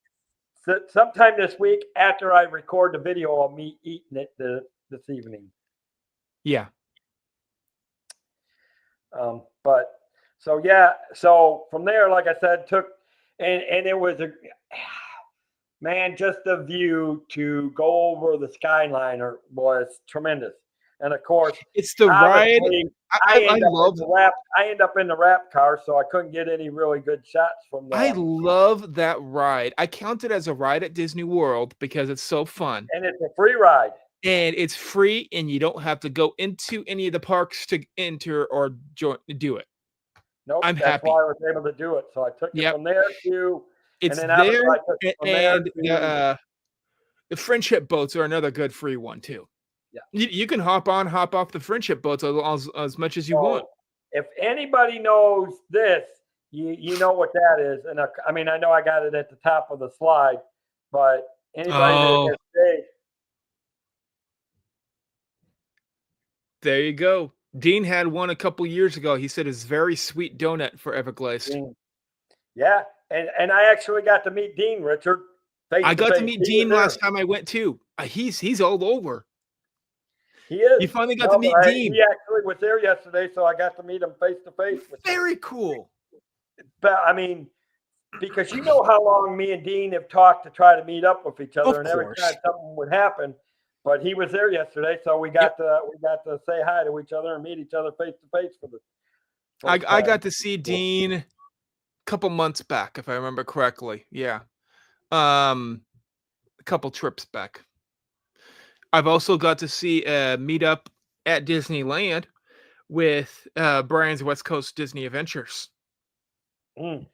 week after I record the video of me eating it this evening. Yeah. So from there, like I said, and it was just the view to go over the Skyliner was tremendous. And of course, it's the ride. I end up in the wrap car, so I couldn't get any really good shots from that. I love that ride. I count it as a ride at Disney World because it's so fun. And it's a free ride. And it's free, and you don't have to go into any of the parks to enter or do it. Nope, I'm that's happy. why I was able to do it. So I took it from there to. It's and then the friendship boats are another good free one too. Yeah, you can hop on, hop off the friendship boats as much as you want. If anybody knows this, you know what that is. And I know I got it at the top of the slide, but anybody that has stayed. There you go. Dean had one a couple years ago. He said it's very sweet donut for Everglazed. Yeah, and I actually got to meet Dean, Richard. I got to meet Dean last time I went too. He's all over. He is. You finally got to meet Dean. He actually was there yesterday, so I got to meet him face to face. Very cool. But because you know how long me and Dean have talked to try to meet up with each other, and every time something would happen. But he was there yesterday, so we got to say hi to each other and meet each other face to face for the. I got to see Dean a couple months back, if I remember correctly. Yeah, a couple trips back. I've also got to see a meetup at Disneyland with Brian's West Coast Disney Adventures. I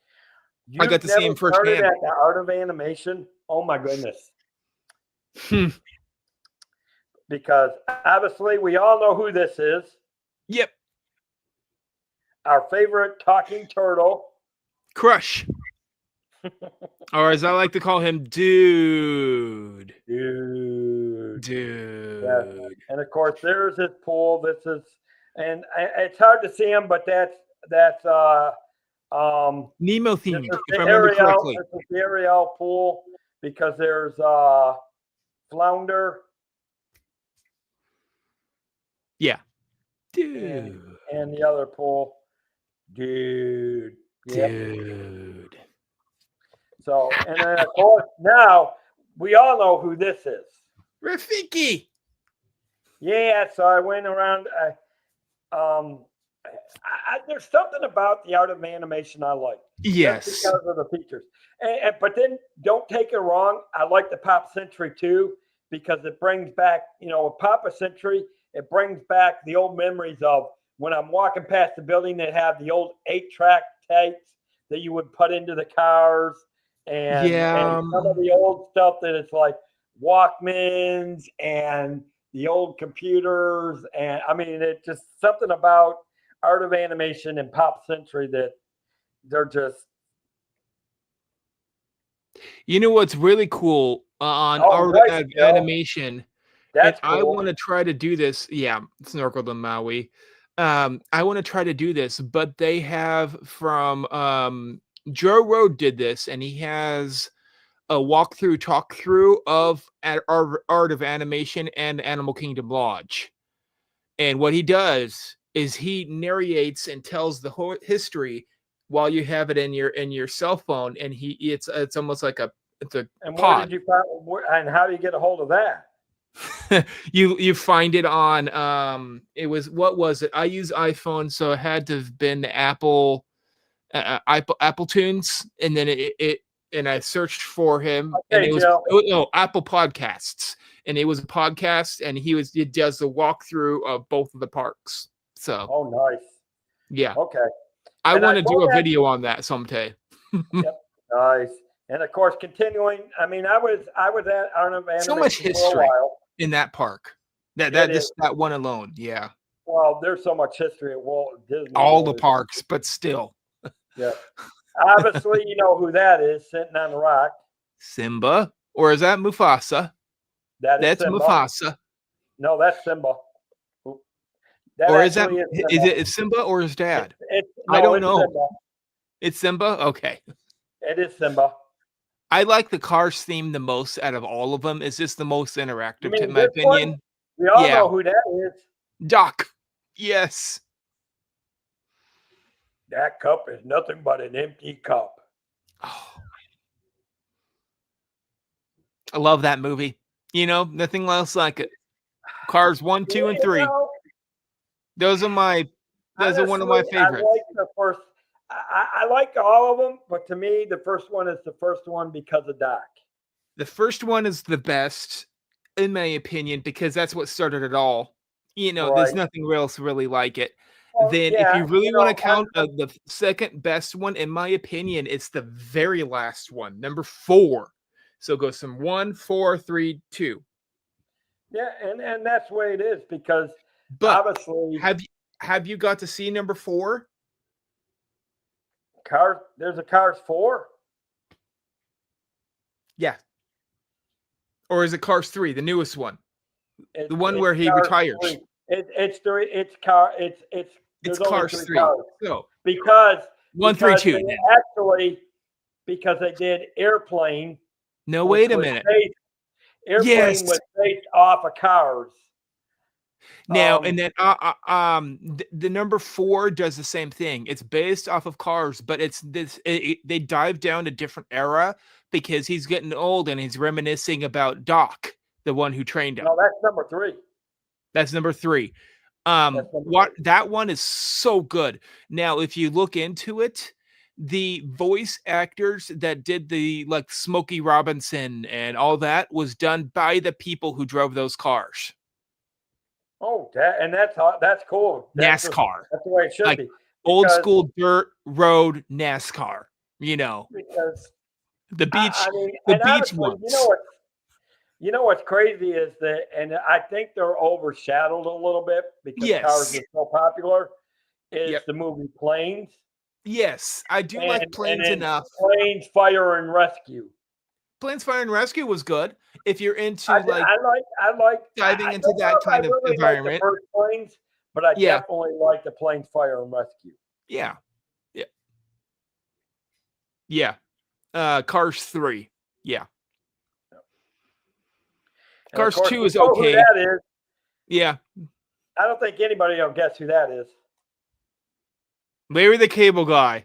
got to see him firsthand. At the Art of Animation. Oh my goodness. Because obviously we all know who this is. Yep. Our favorite talking turtle. Crush. Or as I like to call him, Dude. Dude. Yeah. And of course, there's his pool. And it's hard to see him, but that's Nemo This themed, is if the I remember Ariel. correctly. This is the Ariel pool because there's flounder Yeah. and, Dude. and the other pool. Dude. Yep. Dude. So, and then of course now we all know who this is. Rafiki. Yeah, so I went around. There's something about the art of animation I like. Yes. Just because of the features. But then don't take it wrong. I like the Pop Century too because it brings back, with Pop Century, it brings back the old memories of when I'm walking past the building that have the old 8-track tapes that you would put into the cars and some of the old stuff that it's like Walkmans and the old computers. And I mean, it's just something about art of animation and Pop Century that they're just. You know what's really cool on art of animation? That's and cool. I want to try to do this. Yeah, Snorkeled in Maui. I want to try to do this, but they have from Joe Road did this, and he has a walkthrough, talk through of art of animation and Animal Kingdom Lodge. And what he does is he narrates and tells the whole history while you have it in your cell phone, and it's almost like it's a and pod. Where did you find, and how do you get a hold of that? you find it on it was, what was it? I use iPhone, so it had to have been Apple Tunes, and then it and I searched for him, and it was Apple Podcasts, and it was a podcast, and he does the walkthrough of both of the parks. So nice. Yeah. Okay. I want to do a video on that someday. Yep. Nice. And of course, continuing. I mean, I was at Art of Animation so much history for a while. in that park. That one alone. Yeah. Well, there's so much history at Walt Disney. All the parks, but still. Yeah. Obviously, you know who that is sitting on the rock. Simba, or is that Mufasa? That's Simba. Mufasa. No, that's Simba. Or is it Simba or his dad? I don't know. Simba. It's Simba? Okay. It is Simba. I like the Cars theme the most out of all of them. It's just the most interactive, in my opinion. We all know who that is. Doc. Yes. That cup is nothing but an empty cup. Oh. I love that movie. Nothing else like it. Cars 1, 2, and 3. Those are one of my favorites. I like the first. I like all of them, but to me, the first one is the first one because of Doc. The first one is the best, in my opinion, because that's what started it all. There's nothing else really like it. Well, then, if you really want to count the second best one, in my opinion, it's the very last one, number 4. So it goes from 1, 4, 3, 2. Yeah, and that's the way it is because obviously, have you got to see number 4? There's a Cars 4. Yeah. Or is it Cars 3, the newest one? The one where he retires. It's Cars 3. So because 1, 3, 2. Actually, because they did Airplane. No, wait a minute. Airplane was based off of Cars. Now, and then the number 4 does the same thing. It's based off of Cars, but they dive down to different era because he's getting old and he's reminiscing about Doc, the one who trained him. No, that's number 3. That's number 3. That one is so good. Now, if you look into it, the voice actors that did the Smokey Robinson and all that was done by the people who drove those cars. Oh, that's cool. NASCAR. That's the way it should be. Old school dirt road NASCAR. Because the beach ones. You know what's crazy is that, and I think they're overshadowed a little bit because Cars is so popular. Is the movie Planes? Yes, I do like Planes enough. Planes, Fire and Rescue. Planes, Fire and Rescue was good. If you're into I like diving into that kind of environment. Like the first Planes, but I definitely like the Planes, Fire and Rescue. Yeah. Yeah. Cars 3. Yeah. And of Cars course, 2 we is know who okay. that is. Yeah. I don't think anybody will guess who that is. Larry the Cable Guy.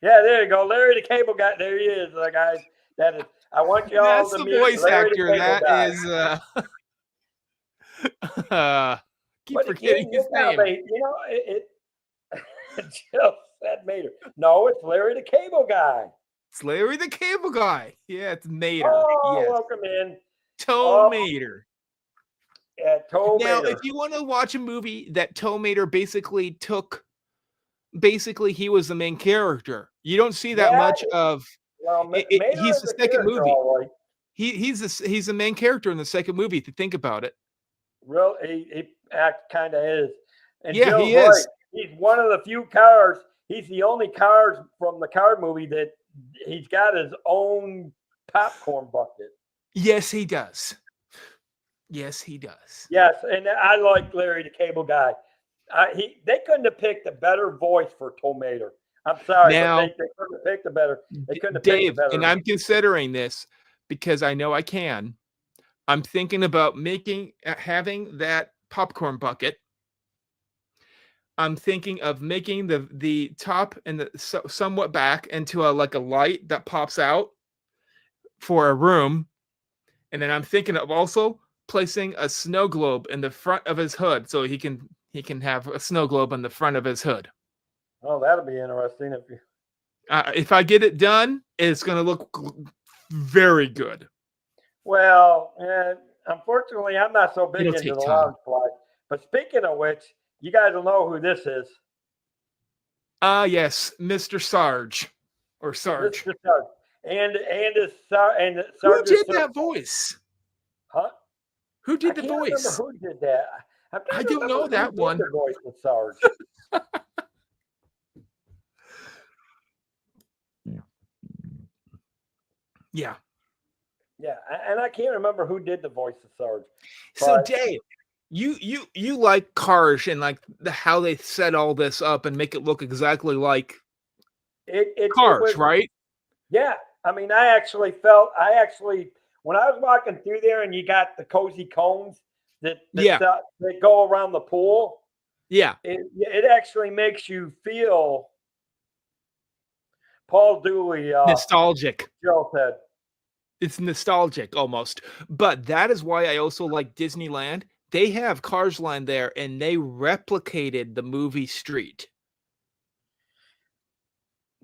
Yeah, there you go. Larry the Cable Guy. There he is, guys. That is. I want y'all That's to the meet voice Larry actor. the Cable That Guy. is keep But forgetting again, his name. Jill said Mater. No, it's Larry the Cable Guy. It's Larry the Cable Guy. Yeah, it's Mater. Oh, Yes. welcome in. Toe Mater. Yeah, Toe Now, Mater. if you want to watch a movie that Toe Mater basically he was the main character. You don't see that much of. Well, He's the second movie. All right. He's the main character in the second movie. If you think about it, Real, he kind of is. And yeah, Jill's he is. right. He's one of the few cars. He's the only cars from the car movie that he's got his own popcorn bucket. Yes, he does. Yes, he does. Yes, and I like Larry the Cable Guy. They couldn't have picked a better voice for Toe Mater. I'm sorry, Now, but they couldn't have picked a better. They couldn't have Dave, picked a better. and I'm considering this because I know I can. I'm thinking about having that popcorn bucket. I'm thinking of making the top and the somewhat back into a light that pops out for a room, and then I'm thinking of also placing a snow globe in the front of his hood so he can have a snow globe on the front of his hood. Oh, that'll be interesting if I get it done, it's going to look very good. Well, unfortunately, I'm not so big It'll into take the time. lounge fly. But speaking of which, you guys will know who this is. Yes, Mr. Sarge or Sarge. Mr. Sarge. And Sarge. Who did that voice? Huh? Who did the voice? Who did that? I don't know that one. The voice of Sarge. Yeah. Yeah, and I can't remember who did the voice of Sarge. So Dave, you like Cars and like how they set all this up and make it look exactly like Cars, right? Yeah, I mean, I actually when I was walking through there and you got the cozy cones that go around the pool. Yeah, it actually makes you feel Paul Dooley nostalgic. Joe said. It's nostalgic almost. But that is why I also like Disneyland. They have Cars Land there, and they replicated the movie Street.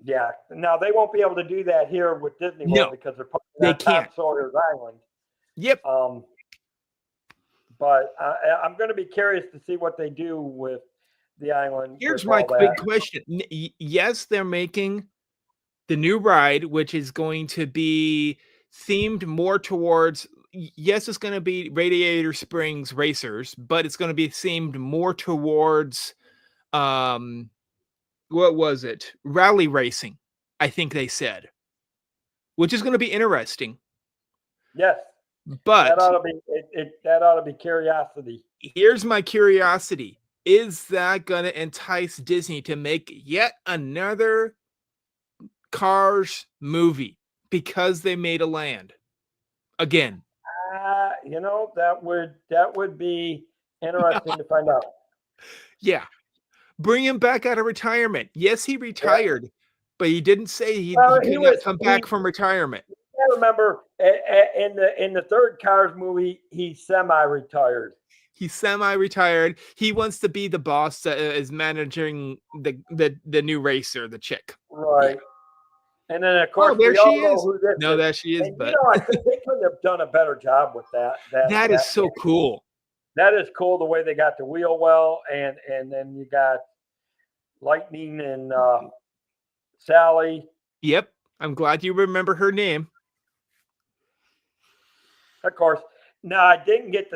Yeah. Now, they won't be able to do that here with Disney World because they're part of that Tom Sawyer's Island. Yep. But I'm going to be curious to see what they do with the island. Here's my quick question. Yes, they're making the new ride, which is going to be themed more towards, yes, it's going to be Radiator Springs Racers, but it's going to be themed more towards, what was it? Rally racing, I think they said, which is going to be interesting. Yes. But that ought to be curiosity. Here's my curiosity. Is that going to entice Disney to make yet another Cars movie? Because they made a land again. That would be interesting to find out. Yeah, bring him back out of retirement. Yes, he retired, but he didn't say he could not come back from retirement. I remember in the third Cars movie, he's semi-retired. He's semi-retired. He wants to be the boss that is managing the new racer, the chick. Right. Yeah. And then, of course, there we she all know is. who this no, is. there she is. And, but I think they couldn't have done a better job with that. That is so cool. That is cool the way they got the wheel well, and then you got Lightning and Sally. Yep, I'm glad you remember her name. Of course. No, I didn't get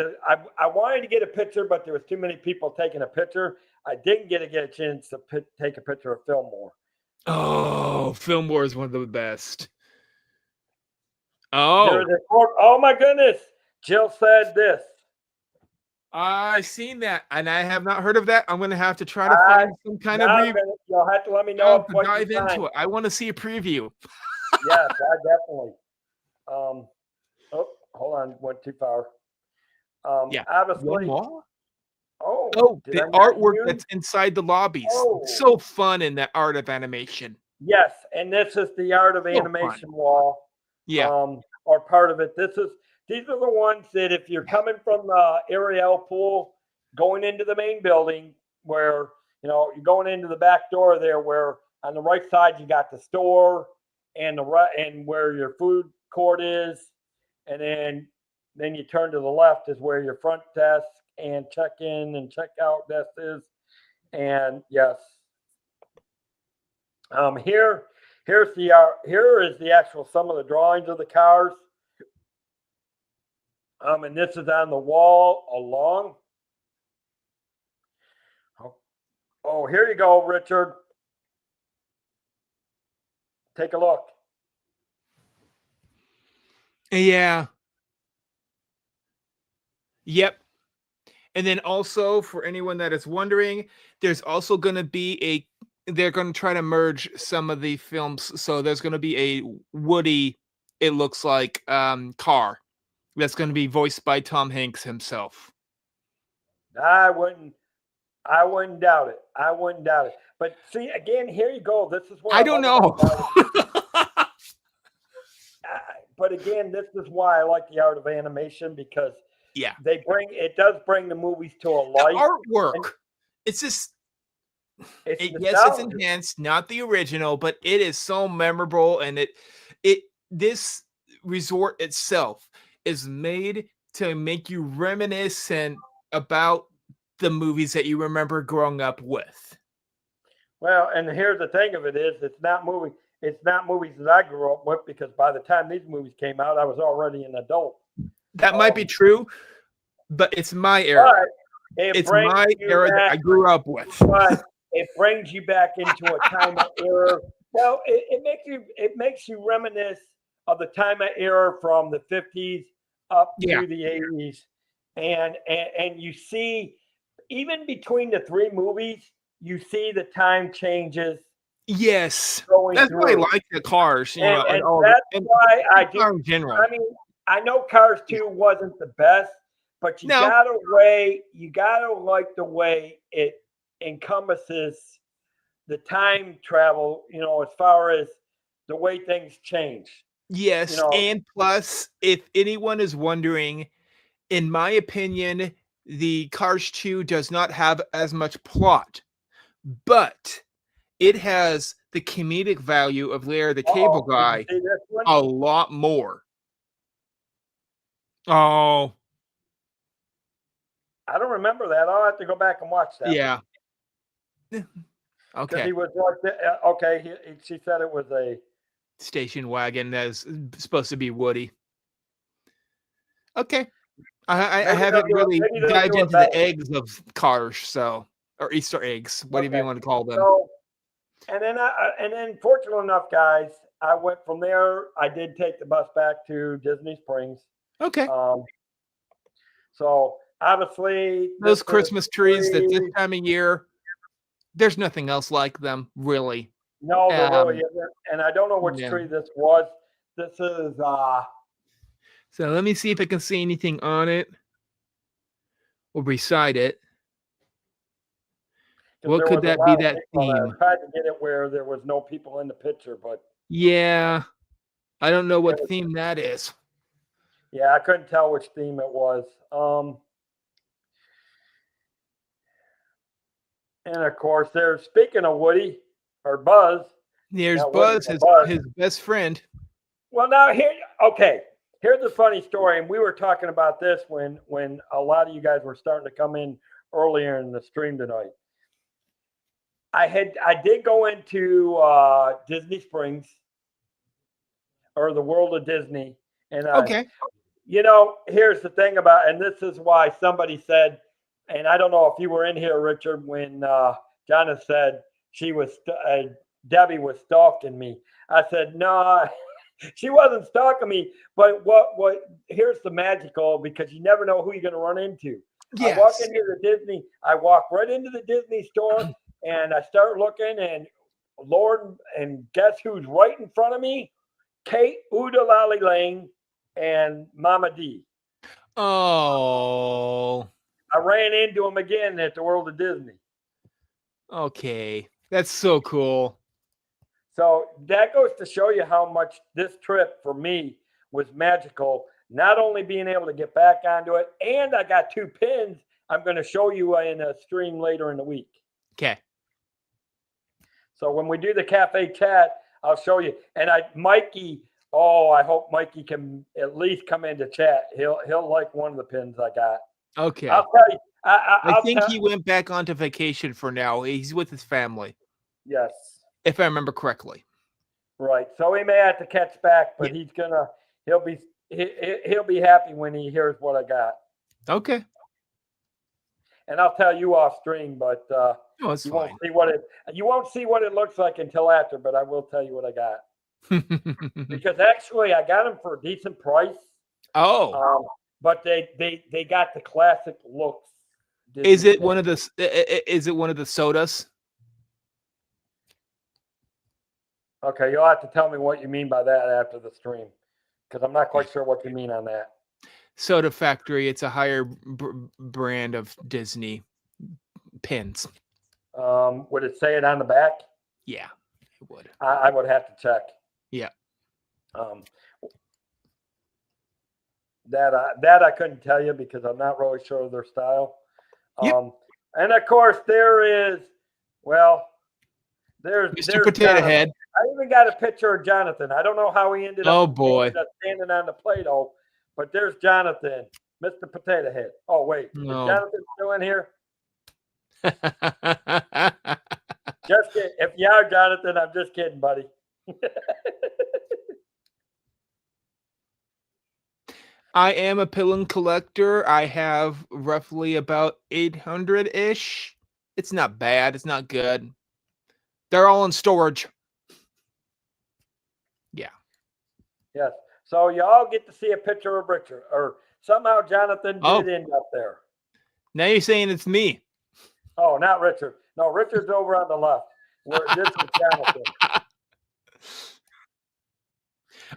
I wanted to get a picture, but there was too many people taking a picture. I didn't get a chance to take a picture of Fillmore. Oh, Fillmore is one of the best. Oh. Oh my goodness. Jill said this. I've seen that, and I have not heard of that. I'm gonna have to try to I, find some kind now of I'm review gonna, you'll have to let me know to what you dive find. into it. I want to see a preview. Yes, I definitely. Oh, hold on, went too far. Yeah. One Obviously. more? Oh, Oh, did the I miss artwork you? that's inside the lobbies. Oh, So fun in that art of animation. yes, and this is the art of So fun. animation wall. Yeah. Or part of it. These are the ones that if you're coming from the Ariel pool, going into the main building, where you're going into the back door there, where on the right side you got the store and the right and where your food court is, and then you turn to the left is where your front desk and check in and check out desk is. And yes, here here is the actual some of the drawings of the cars. And this is on the wall along. Oh, here you go, Richard. Take a look. Yeah. Yep. And then also for anyone that is wondering, there's also going to be they're going to try to merge some of the films. So there's going to be a Woody, it looks like, car that's going to be voiced by Tom Hanks himself. I wouldn't doubt it. I wouldn't doubt it. But see, again, here you go. This is what I don't know. But again, this is why I like the art of animation, because yeah, it does bring the movies to a life. The artwork. It's just it's enhanced, not the original, but it is so memorable, and this resort itself is made to make you reminiscent about the movies that you remember growing up with. Well, and here's the thing of it is, it's not movies that I grew up with, because by the time these movies came out, I was already an adult. That might be true, but it's my era. It's my era that I grew up with. But it brings you back into a time of era. Well, it makes you reminisce of the time of era from the 50s up to the 80s, and you see, even between the three movies, you see the time changes. Yes, that's why I like the Cars. And that's why I do. In general, I mean, I know Cars 2 wasn't the best, but you gotta like the way it encompasses the time travel. As far as the way things change. Yes, and plus, if anyone is wondering, in my opinion, the Cars 2 does not have as much plot, but it has the comedic value of Larry the Cable Guy a lot more. Oh. I don't remember that. I'll have to go back and watch that. Yeah. Okay. He was like, she said it was a station wagon that's supposed to be Woody. Okay. I haven't really dived into the eggs of Cars, or Easter eggs, whatever you want to call them. So, and then fortunately enough, guys, I went from there. I did take the bus back to Disney Springs. Okay. So obviously those Christmas trees that this time of year, there's nothing else like them, really. No, there really isn't. And I don't know which tree this was. This is So let me see if I can see anything on it or beside it. What could that be? That theme? I tried to get it where there was no people in the picture, but yeah, I don't know what theme that is. Yeah, I couldn't tell which theme it was. And of course, speaking of Woody or Buzz. There's Buzz, his best friend. Well, now here's a funny story, and we were talking about this when a lot of you guys were starting to come in earlier in the stream tonight. I did go into Disney Springs, or the World of Disney, and here's the thing about, and this is why somebody said, and I don't know if you were in here, Richard, when Jonna said Debbie was stalking me. I said, no, she wasn't stalking me, but what here's the magical, because you never know who you're going to run into. I walk Yes. into the Disney. I walk right into the Disney store, and I start looking, and Lord, and guess who's right in front of me? Kate Udalali Lane and Mama D. Oh, I ran into him again at the World of Disney. okay. That's so cool. So that goes to show you how much this trip for me was magical. Not only being able to get back onto it, and I got 2 pins I'm going to show you in a stream later in the week. Okay. So when we do the cafe chat, I'll show you. And Mikey, I hope Mikey can at least come into chat. He'll like one of the pins I got. Okay. I'll tell you. I think he went back onto vacation for now. He's with his family, Yes. if I remember correctly. Right. So he may have to catch back, but he'll be happy when he hears what I got. Okay. And I'll tell you off stream, but Oh, it's you fine. won't see what it looks like until after, but I will tell you what I got. Because actually I got them for a decent price. Oh. But they got the classic looks. Is it one of the sodas? Okay, you'll have to tell me what you mean by that after the stream, because I'm not quite sure what you mean on that. Soda Factory. It's a higher brand of Disney pins. Would it say it on the back? Yeah, it would. I would have to check. Yeah. That I couldn't tell you because I'm not really sure of their style. Yep. And of course there's Mr. Potato Jonathan. Head. I even got a picture of Jonathan. I don't know how he ended Oh up boy. standing on the Play-Doh, but there's Jonathan, Mr. Potato Head. Oh wait, No. is Jonathan still in here? Just kidding. If you are Jonathan, I'm just kidding, buddy. I am a pillen collector. I have roughly about 800-ish. It's not bad. It's not good. They're all in storage. Yeah. Yes. So you all get to see a picture of Richard, or somehow Jonathan did end up there. Now you're saying it's me. Oh, not Richard. No, Richard's over on the left. This is Jonathan.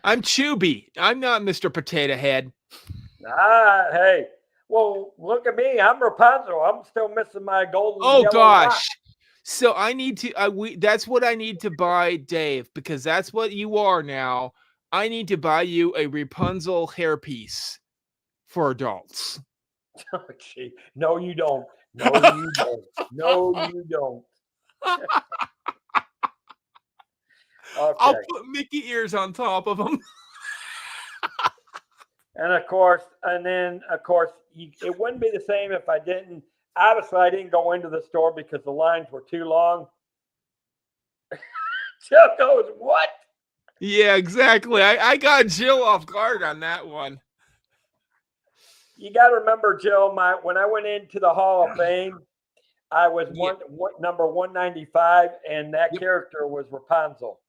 I'm Chubby. I'm not Mr. Potato Head. Hey. Well, look at me. I'm Rapunzel. I'm still missing my golden. Oh yellow gosh. rock. So I need to that's what I need to buy, Dave, because that's what you are now. I need to buy you a Rapunzel hairpiece for adults. Oh, gee. No, you don't. No, you don't. No, you don't. Okay. I'll put Mickey ears on top of them. And of course, it wouldn't be the same if I didn't. Obviously, I didn't go into the store because the lines were too long. Jill goes, what? Yeah, exactly. I got Jill off guard on that one. You got to remember, Jill, when I went into the Hall of Fame, I was number 195, and that character was Rapunzel.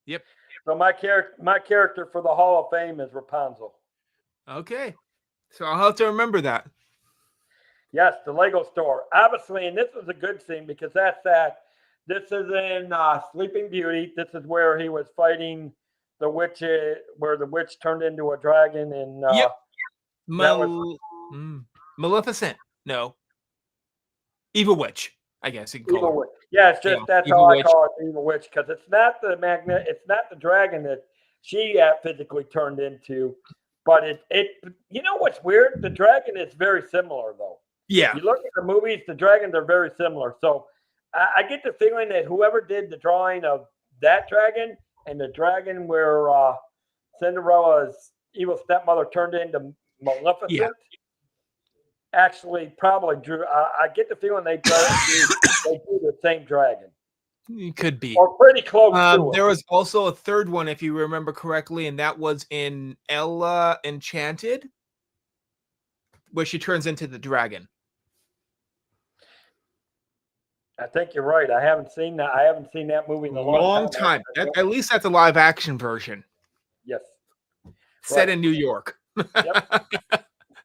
Yep. So my character for the Hall of Fame is Rapunzel. Okay. So I'll have to remember that. Yes, the Lego store. Obviously, and this was a good scene because that's that. This is in Sleeping Beauty. This is where he was fighting the witch, where the witch turned into a dragon. And yep. was, Maleficent. No. Evil Witch, I guess you can call Evil her. Witch. Yeah, it's just that's Evil how Witch. I call it, Evil Witch, because it's not the it's not the dragon that she physically turned into, but it. You know what's weird? The dragon is very similar, though. Yeah. You look at the movies, the dragons are very similar. So I get the feeling that whoever did the drawing of that dragon and the dragon where Cinderella's evil stepmother turned into Maleficent actually probably drew. I get the feeling they drew the same dragon. It could be. Or pretty close to it. There was also a third one, if you remember correctly, and that was in Ella Enchanted, where she turns into the dragon. I think you're right. I haven't seen that. I haven't seen that movie in a long time. At least that's a live action version. Yes. Set in New York. Yep.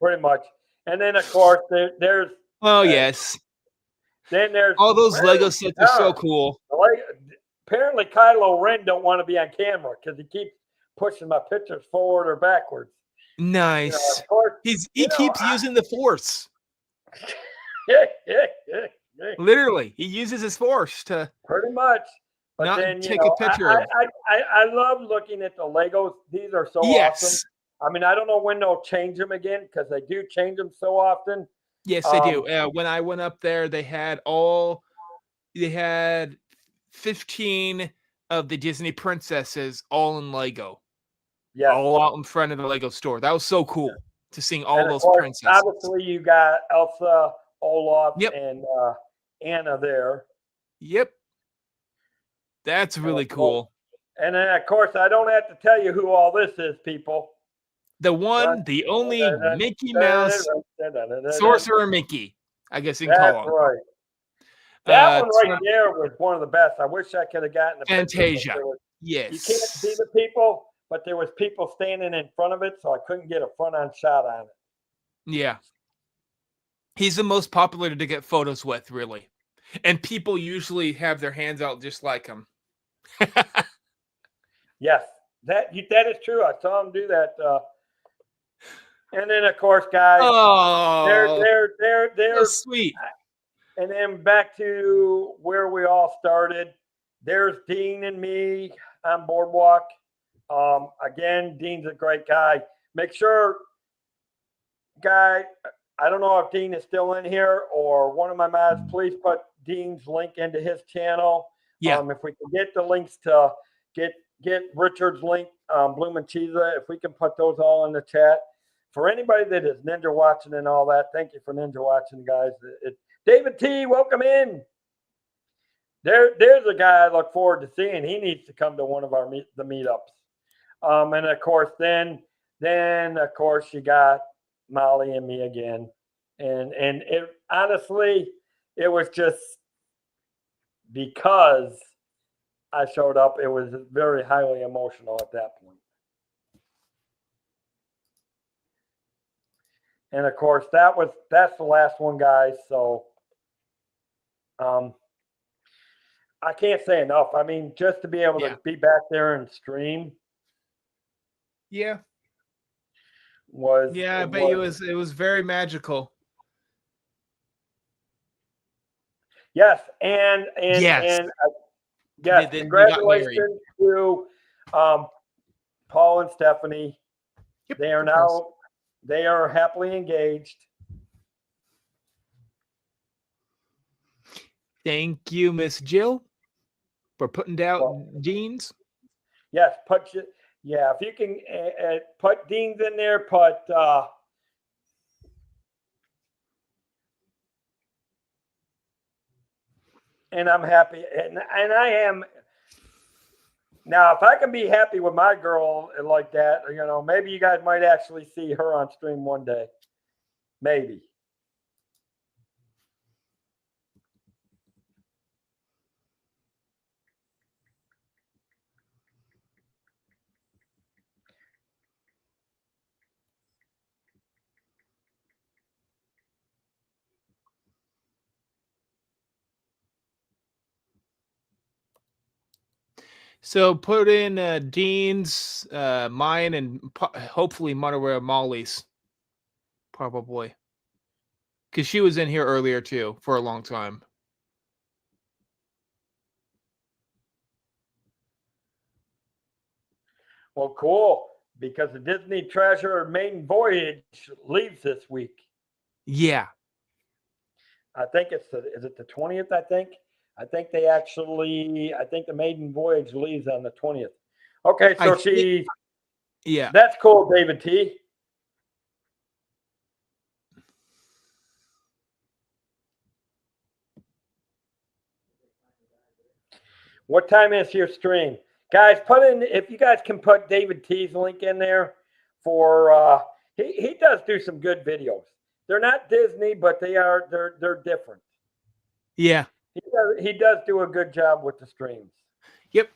pretty much. And then of course there's Oh yes, then there's all those well, Lego sets are so cool. Apparently Kylo Ren don't want to be on camera because he keeps pushing my pictures forward or backwards. Nice. Of course, He keeps using the Force. Literally, he uses his Force to pretty much. But not then take a picture of. I love looking at the Legos. These are so awesome. I mean, I don't know when they'll change them again because they do change them so often. Yes, they do. When I went up there, they had 15 of the Disney princesses all in Lego. Yeah, all out in front of the Lego store. That was so cool to seeing all those course, princesses. Obviously, you got Elsa, Olaf, Yep. and Anna there. Yep. That's really cool. And then, of course, I don't have to tell you who all this is, people. The one, the only Mickey Mouse, Sorcerer Mickey, I guess you can call him. That's right. That one right there was one of the best. I wish I could have gotten a Fantasia. You Yes. can't see the people, but there was people standing in front of it, so I couldn't get a front-on shot on it. Yeah. He's the most popular to get photos with, really. And people usually have their hands out just like him. Yes, that is true. I saw him do that. And then, of course, guys, they're so sweet. And then back to where we all started. There's Dean and me on Boardwalk. Again, Dean's a great guy. Make sure, guy, I don't know if Dean is still in here or one of my mods, please put Dean's link into his channel. Yeah. If we can get the links to get Richard's link, Bloom and Cheesa, if we can put those all in the chat. For anybody that is Ninja watching and all that, thank you for Ninja watching, guys. David T, welcome in. There's a guy I look forward to seeing. He needs to come to one of the meetups. And of course, then of course you got Molly and me again. And it honestly, it was just because I showed up, it was very highly emotional at that point. And of course, that's the last one, guys. So I can't say enough. I mean, just to be able to be back there and stream. Yeah. I bet it was very magical. Yes, and congratulations to Paul and Stephanie. Yep, they are happily engaged. Thank you, Miss Jill, for putting down Dean's. Yes, if you can put Dean's in there, and I'm happy, and I am. Now, if I can be happy with my girl like that, maybe you guys might actually see her on stream one day. Maybe. So put in Dean's, mine, and hopefully Monorail Molly's, probably, because she was in here earlier too for a long time. Well, cool, because the Disney Treasure Maiden Voyage leaves this week. Yeah. I think is it the 20th, I think? I think the Maiden Voyage leaves on the 20th. Okay, so that's cool, David T. What time is your stream? Guys, if you guys can put David T's link in there for he does do some good videos. They're not Disney, but they're different. Yeah. He does do a good job with the streams. Yep.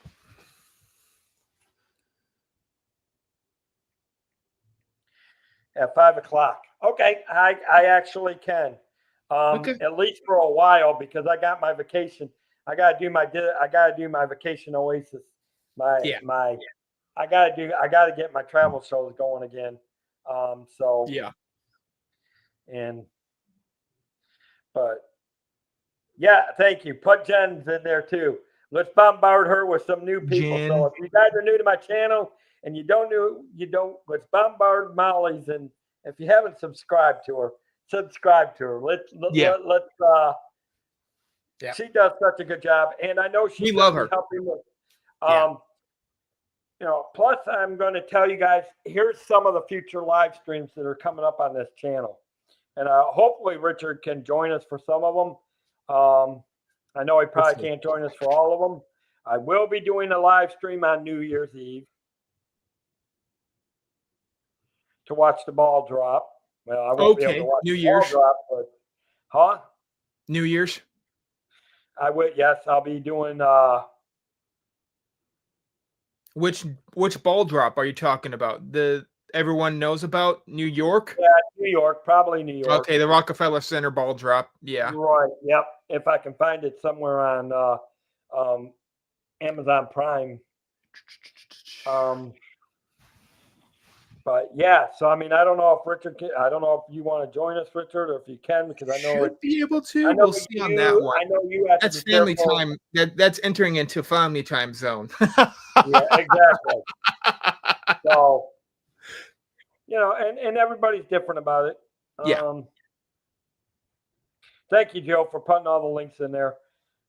At 5 o'clock. Okay, I actually can. Okay. At least for a while because I got my vacation. I gotta do my vacation oasis. Yeah. My I gotta get my travel shows going again. So Yeah. and but yeah, thank you. Put Jen's in there too. Let's bombard her with some new people. So Jen. if you guys are new to my channel and you don't, let's bombard Molly's. And if you haven't subscribed to her, subscribe to her. Yeah. Let's Yeah. she does such a good job. And I know she's We going love to be her. helping with, Yeah. plus I'm going to tell you guys, here's some of the future live streams that are coming up on this channel. And hopefully Richard can join us for some of them. I know he probably can't join us for all of them. I will be doing a live stream on New Year's Eve to watch the ball drop. Well, I won't be able to watch New the Year's. ball drop, but New Year's. I would. Yes, I'll be doing. Which ball drop are you talking about? The everyone knows about New York? Yeah, New York, probably New York. Okay, the Rockefeller Center ball drop. Yeah. Right. Yep. If I can find it somewhere on Amazon Prime. But yeah, so I mean, I don't know if Richard can, I don't know if you want to join us, Richard, or if you can, because I know should be able to. I know We'll see on that one. I know you have That's to be family careful. time. That's entering into family time zone. Yeah, exactly. So, and everybody's different about it. Yeah. Thank you, Joe, for putting all the links in there.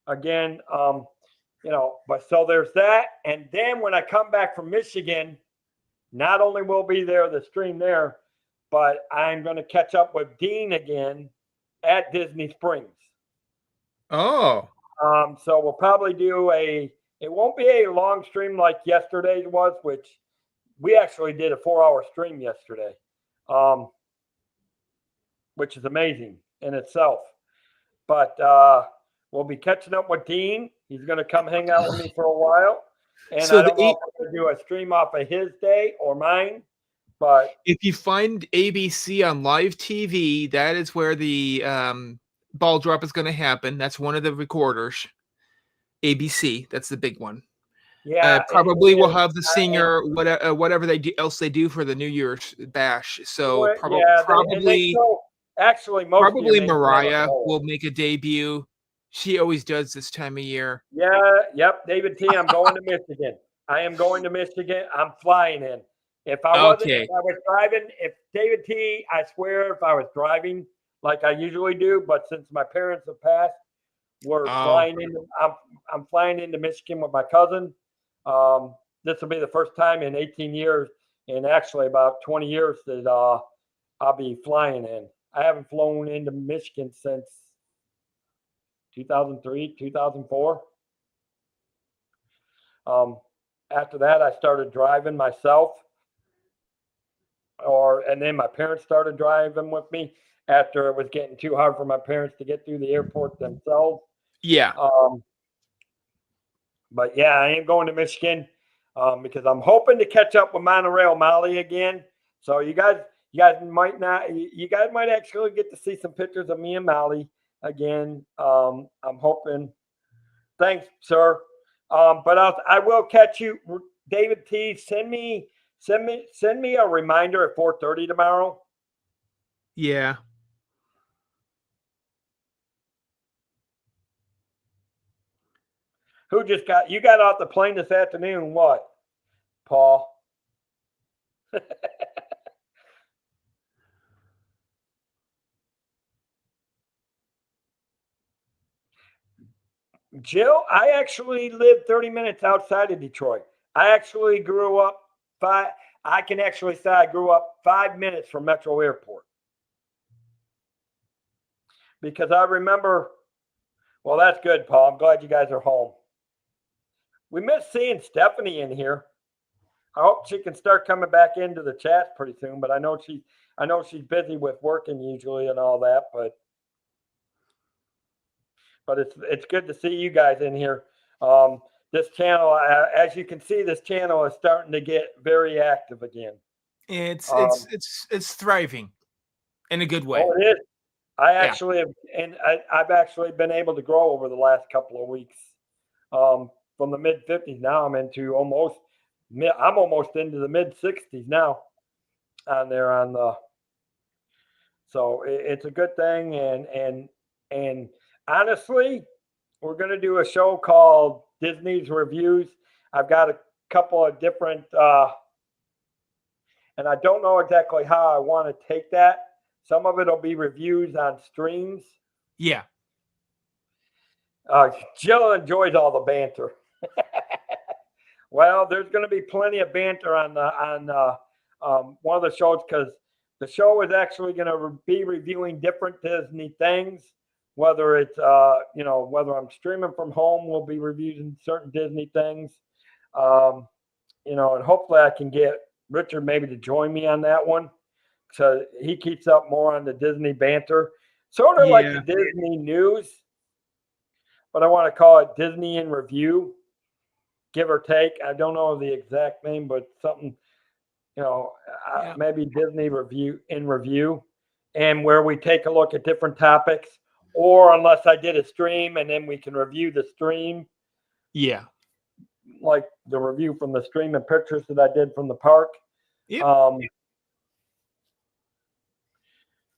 Again, but so there's that. And then when I come back from Michigan, not only will be there the stream there, but I'm going to catch up with Dean again at Disney Springs. Oh. So we'll probably do it won't be a long stream like yesterday was, which we actually did a 4-hour stream yesterday, which is amazing in itself. But we'll be catching up with Dean. He's going to come hang out with me for a while. And so I don't know if I'm going to do a stream off of his day or mine. But if you find ABC on live TV, that is where the ball drop is going to happen. That's one of the recorders. ABC, that's the big one. Yeah, probably we'll have the singer, whatever else they do for the New Year's bash. So probably Mariah will make a debut. She always does this time of year. Yeah, yep. David T, I'm going to Michigan. I am going to Michigan. I'm flying in. If I was driving, if David T, I swear, if I was driving like I usually do, but since my parents have passed, we're flying in. I'm flying into Michigan with my cousin. This will be the first time in 18 years, and actually about 20 years that I'll be flying in. I haven't flown into Michigan since 2003, 2004. After that, I started driving myself, and then my parents started driving with me after it was getting too hard for my parents to get through the airport themselves. Yeah. But yeah, I am going to Michigan because I'm hoping to catch up with Monorail Molly again. So you guys might actually get to see some pictures of me and Molly again. I'm hoping. Thanks, sir. But I will catch you, David T. Send me a reminder at 4:30 tomorrow. Yeah. Who just got off the plane this afternoon? What, Paul? Jill, I actually lived 30 minutes outside of Detroit. I actually grew up I can actually say I grew up 5 minutes from Metro Airport. Because I remember, well, that's good, Paul. I'm glad you guys are home. We miss seeing Stephanie in here. I hope she can start coming back into the chat pretty soon, but I know she's busy with working usually and all that, but it's good to see you guys in here. This channel, as you can see, this channel is starting to get very active again. It's thriving. in a good way. Oh, it is. I Yeah. actually have, and I've actually been able to grow over the last couple of weeks. From the mid 50s now, I'm almost into the mid 60s now on there on the. So it's a good thing, and honestly, we're going to do a show called Disney's Reviews. I've got a couple of different, and I don't know exactly how I want to take that. Some of it will be reviews on streams. Yeah. Jill enjoys all the banter. Well, there's going to be plenty of banter on one of the shows because the show is actually going to be reviewing different Disney things. Whether it's whether I'm streaming from home, we'll be reviewing certain Disney things. And hopefully I can get Richard maybe to join me on that one. So he keeps up more on the Disney banter, sort of like the Disney news, but I want to call it Disney in Review, give or take. I don't know the exact name, but something, maybe Disney Review in Review, and where we take a look at different topics, or unless I did a stream and then we can review the stream. Yeah. Like the review from the stream and pictures that I did from the park. Yep.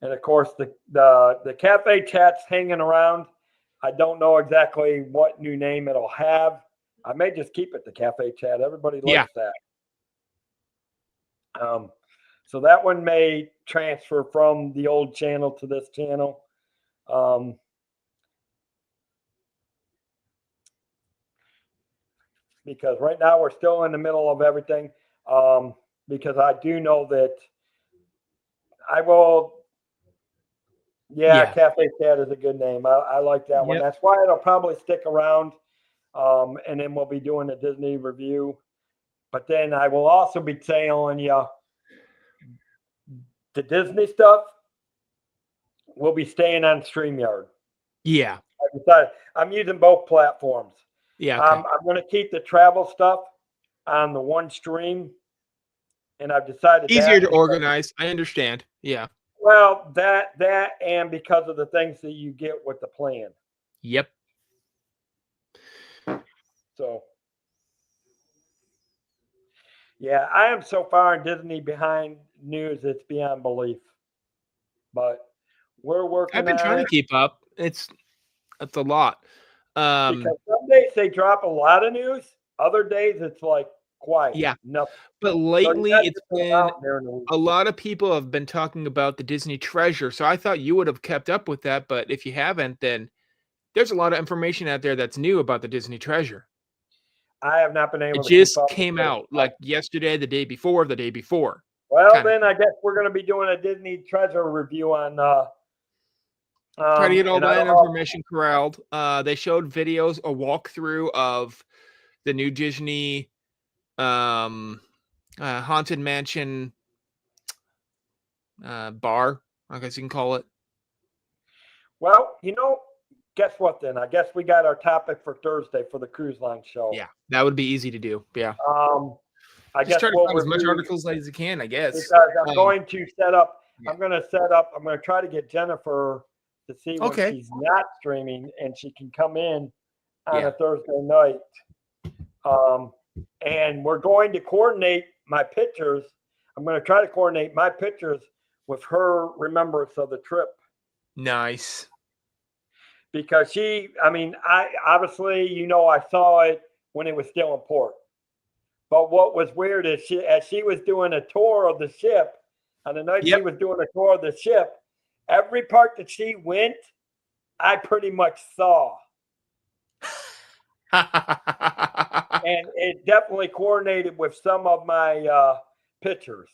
And of course, the cafe chat's hanging around. I don't know exactly what new name it'll have. I may just keep it the cafe chat. Everybody likes that. So that one may transfer from the old channel to this channel. Because right now we're still in the middle of everything. Because I do know that I will. Yeah, Cafe Chat is a good name. I like that one. That's why it'll probably stick around. And then we'll be doing a Disney review. But then I will also be telling you the Disney stuff will be staying on StreamYard. Yeah. I decided I'm using both platforms. Yeah. Okay. I'm going to keep the travel stuff on the one stream. And I've decided easier to organize. I understand. Yeah. Well, that and because of the things that you get with the plan. Yep. So, yeah, I am so far in Disney behind news, it's beyond belief. But we're working. I've been trying to keep up. It's a lot. Because some days they drop a lot of news. Other days it's like quiet. Yeah. Nothing. But lately it's been a lot of people have been talking about the Disney Treasure. So I thought you would have kept up with that. But if you haven't, then there's a lot of information out there that's new about the Disney Treasure. I have not been able to. It just came out like yesterday, the day before. Well, then I guess we're going to be doing a Disney Treasure review on. Try to get all that information corralled. They showed videos, a walkthrough of the new Disney Haunted Mansion bar, I guess you can call it. Well, guess what then? I guess we got our topic for Thursday for the cruise line show. Yeah, that would be easy to do. Yeah. I just try to find as much articles as you can, I guess. Because I'm going to set up. Yeah. I'm going to try to get Jennifer to see when she's not streaming and she can come in on a Thursday night. And we're going to coordinate my pictures. I'm going to try to coordinate my pictures with her remembrance of the trip. Nice. Because I obviously, I saw it when it was still in port. But what was weird is as she was doing a tour of the ship, on the night she was doing a tour of the ship, every part that she went, I pretty much saw. And it definitely coordinated with some of my pictures.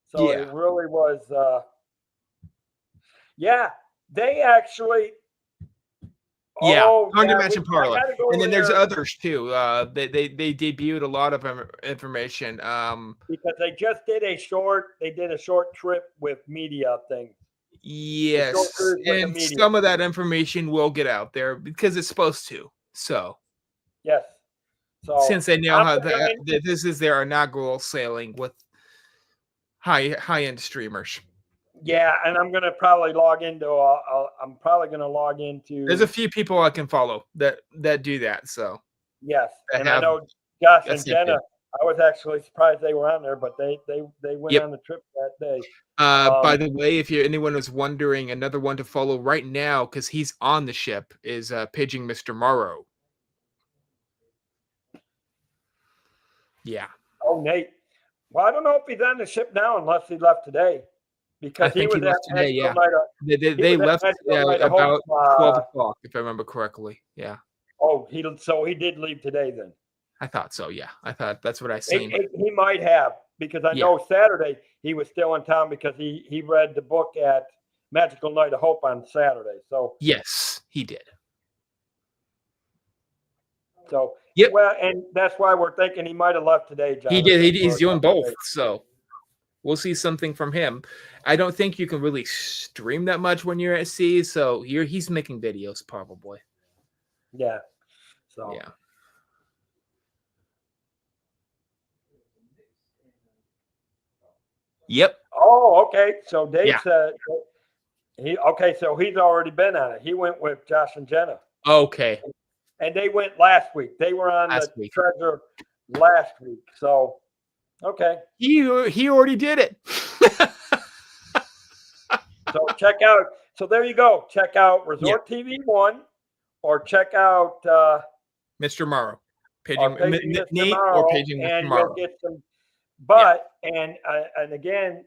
So it really was, they actually. Haunted Mansion Parlor. And then there's others too. They debuted a lot of information. Because they just did a short trip with media things. Yes. And some of that information will get out there because it's supposed to. So. Yes. So since they know how this is their inaugural sailing with high-end streamers. Yeah, and I'm gonna probably log into. I'm probably gonna log into. There's a few people I can follow that do that. So Yes, that and I have know Josh that's and it. Jenna. I was actually surprised they were on there, but they went Yep. on the trip that day. By the way, if anyone was wondering, another one to follow right now because he's on the ship is Paging Mr. Morrow. Yeah, Oh, Nate. Well, I don't know if he's on the ship now, unless he left today, because I think he left today. Yeah, they was at left Magical Night of about Hope, 12 o'clock, if I remember correctly. Yeah, Oh, he did leave today then. I thought so. Yeah, I thought that's what I He, seen. he might have, because I Yeah. know Saturday he was still in town because he read the book at Magical Night of Hope on Saturday. So Yes, he did. so Yep. well, and that's why we're thinking he might have left today, John. He did. He's doing both. So we'll see something from him. I don't think you can really stream that much when you're at sea. So he's making videos probably. Yeah. So Yeah. Yep. Oh, okay. So Dave Yeah. said so he's already been on it. He went with Josh and Jenna. Okay. And they went last week. They were on Last the week. treasure last week. So okay. He already did it. So check out. So there you go. Check out Resort TV 1 or check out Mr. Morrow. Paging Mr. Nate Morrow, or Paging Mr. and Morrow. you'll get some. But and again,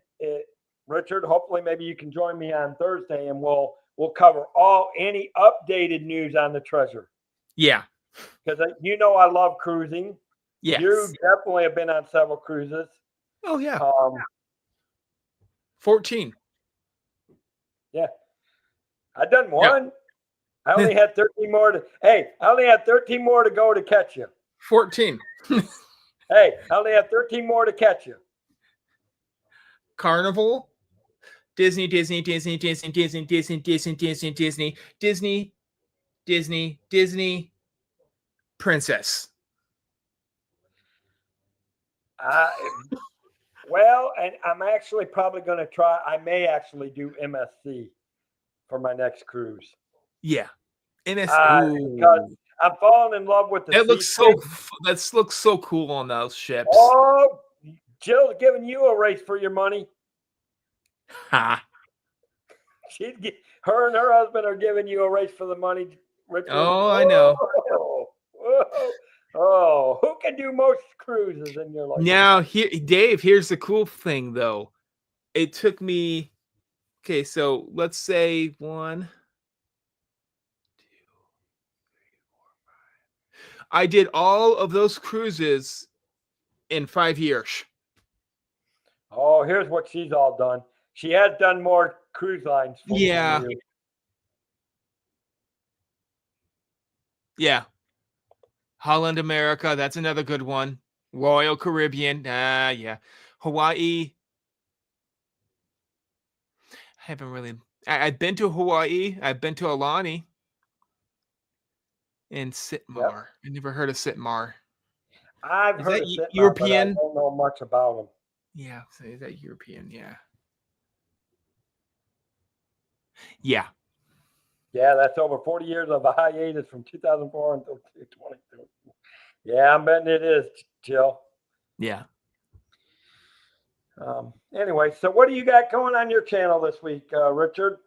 Richard, hopefully maybe you can join me on Thursday, and we'll cover any updated news on the treasure. Yeah. Because I love cruising. Yes. You definitely have been on several cruises. Oh yeah. 14. Yeah. I've done one. I only had 13 more to. Hey, I only had 13 more to go to catch you. 14. Hey, I only have 13 more to catch you. Carnival, Disney, Princess. Well, and I'm actually probably going to try. I may actually do MSC for my next cruise. Yeah, MSC. Because I'm falling in love with the. That looks so cool on those ships. Oh, Jill's giving you a race for your money. Ha. Her and her husband are giving you a race for the money, Richard. Oh, I know. Oh, who can do most cruises in your life? Now, Dave, here's the cool thing, though. It took me. Okay, so let's say 1, 2, 3, 4, 5. I did all of those cruises in 5 years. Oh, here's what she's all done. She has done more cruise lines. Yeah. Yeah. Holland America, that's another good one. Royal Caribbean, yeah. Hawaii. I haven't really. I've been to Hawaii. I've been to Aulani. And Sitmar. Yep. I never heard of Sitmar. I've heard of Sitmar, European? but I don't know much about them. Yeah, so is that European? Yeah. Yeah. Yeah, that's over 40 years of a hiatus from 2004 until 2022. Yeah, I'm betting it is, Jill. Yeah. Anyway, so what do you got going on your channel this week, Richard?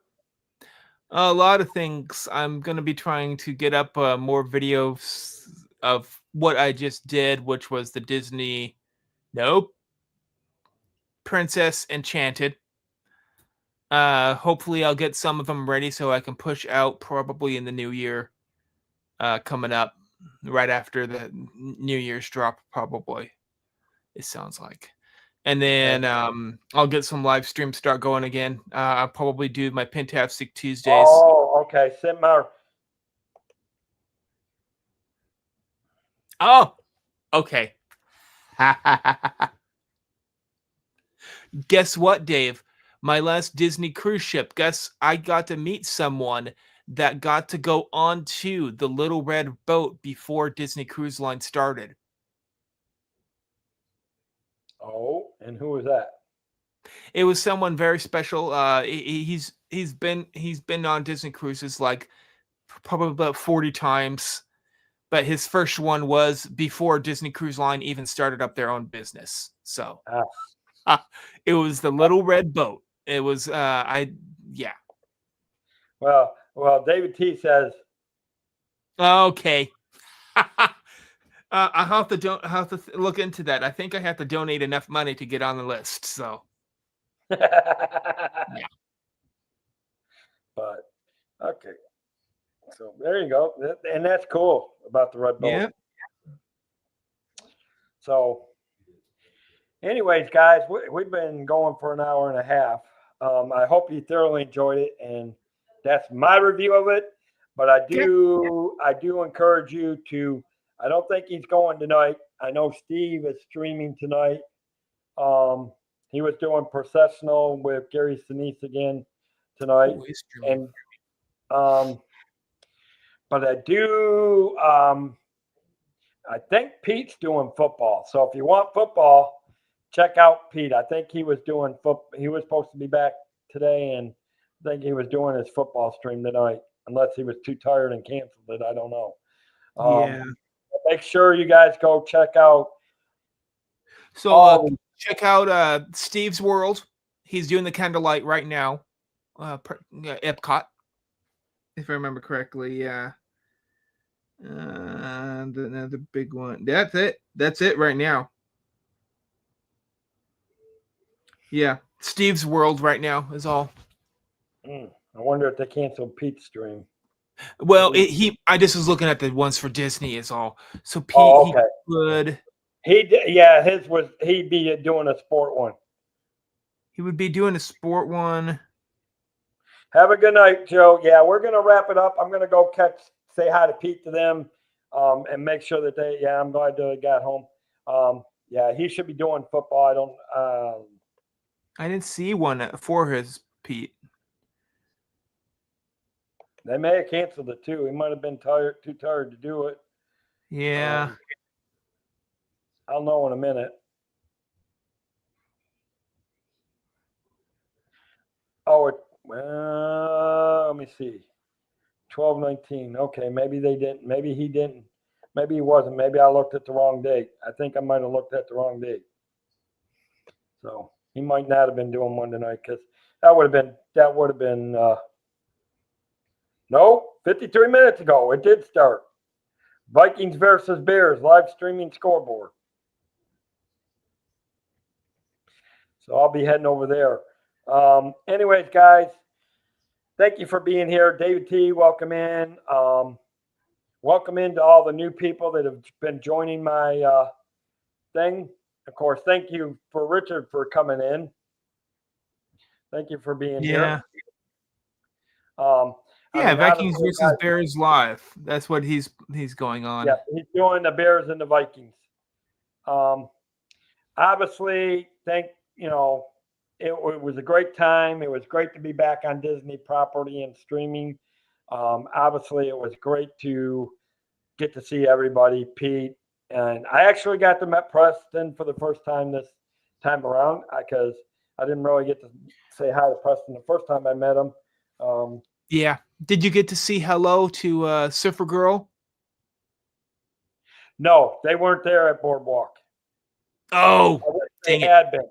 A lot of things. I'm going to be trying to get up more videos of what I just did, which was the Disney. Nope. Princess Enchanted. Hopefully I'll get some of them ready so I can push out probably in the new year, coming up right after the New Year's drop, probably. It sounds like. And then I'll get some live streams start going again. I'll probably do my Pentastic Tuesdays. Oh, okay. Sitmar. Oh, okay. Guess what, Dave? My last Disney cruise ship, guess I got to meet someone that got to go onto the Little Red Boat before Disney Cruise Line started. Oh, and who was that? It was someone very special. He's been on Disney cruises like probably about 40 times, but his first one was before Disney Cruise Line even started up their own business. So it was the Little Red Boat. It was yeah. Well, David T says, Okay. I have to look into that. I think I have to donate enough money to get on the list. So yeah. But okay, so there you go, and that's cool about the Red Boat. yeah. So, anyways, guys, we've been going for an hour and a half. I hope you thoroughly enjoyed it, and that's my review of it. But I do encourage you to. I don't think he's going tonight. I know Steve is streaming tonight. He was doing processional with Gary Sinise again tonight, and but I do. I think Pete's doing football. So if you want football, check out Pete. I think he was doing He was supposed to be back today, and I think he was doing his football stream tonight. Unless he was too tired and canceled it, I don't know. Yeah. Make sure you guys go check out. So check out Steve's World. He's doing the candlelight right now. Epcot, if I remember correctly. Yeah. Another big one. That's it. That's it right now. Yeah, Steve's World right now is all. I wonder if they canceled Pete's stream. Well, I just was looking at the ones for Disney is all. So Pete, okay. He could. He'd be doing a sport one. He would be doing a sport one. Have a good night, Joe. Yeah, we're gonna wrap it up. I'm gonna go say hi to Pete to them, and make sure that they. Yeah, I'm glad they got home. Yeah, he should be doing football. I didn't see one for his Pete. They may have canceled it too. He might have been too tired to do it. Yeah. I'll know in a minute. Let me see. 12/19. Okay, maybe they didn't. Maybe he didn't. Maybe he wasn't. Maybe I looked at the wrong date. I think I might have looked at the wrong date. So he might not have been doing one tonight because that would have been. No, 53 minutes ago it did start. Vikings versus Bears live streaming scoreboard. So I'll be heading over there. Anyways, guys, thank you for being here. David T, welcome in. Welcome in to all the new people that have been joining my thing. Of course, thank you for Richard for coming in. Thank you for being here. Yeah, Vikings versus Bears live. That's what he's going on. Yeah, he's doing the Bears and the Vikings. Obviously, it was a great time. It was great to be back on Disney property and streaming. Obviously, it was great to get to see everybody, Pete. And I actually got to meet Preston for the first time this time around because I didn't really get to say hi to Preston the first time I met him. Yeah. Did you get to say hello to Surfer Girl? No, they weren't there at Boardwalk. Oh, they had been.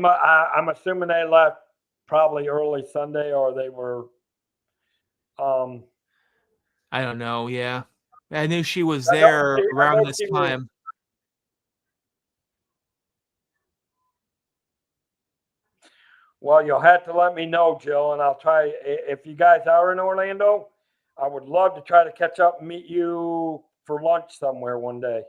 I'm assuming they left probably early Sunday, or they were. I don't know. Yeah, I knew she was there around this time. Well, you'll have to let me know, Jill, and I'll try. If you guys are in Orlando, I would love to try to catch up and meet you for lunch somewhere one day.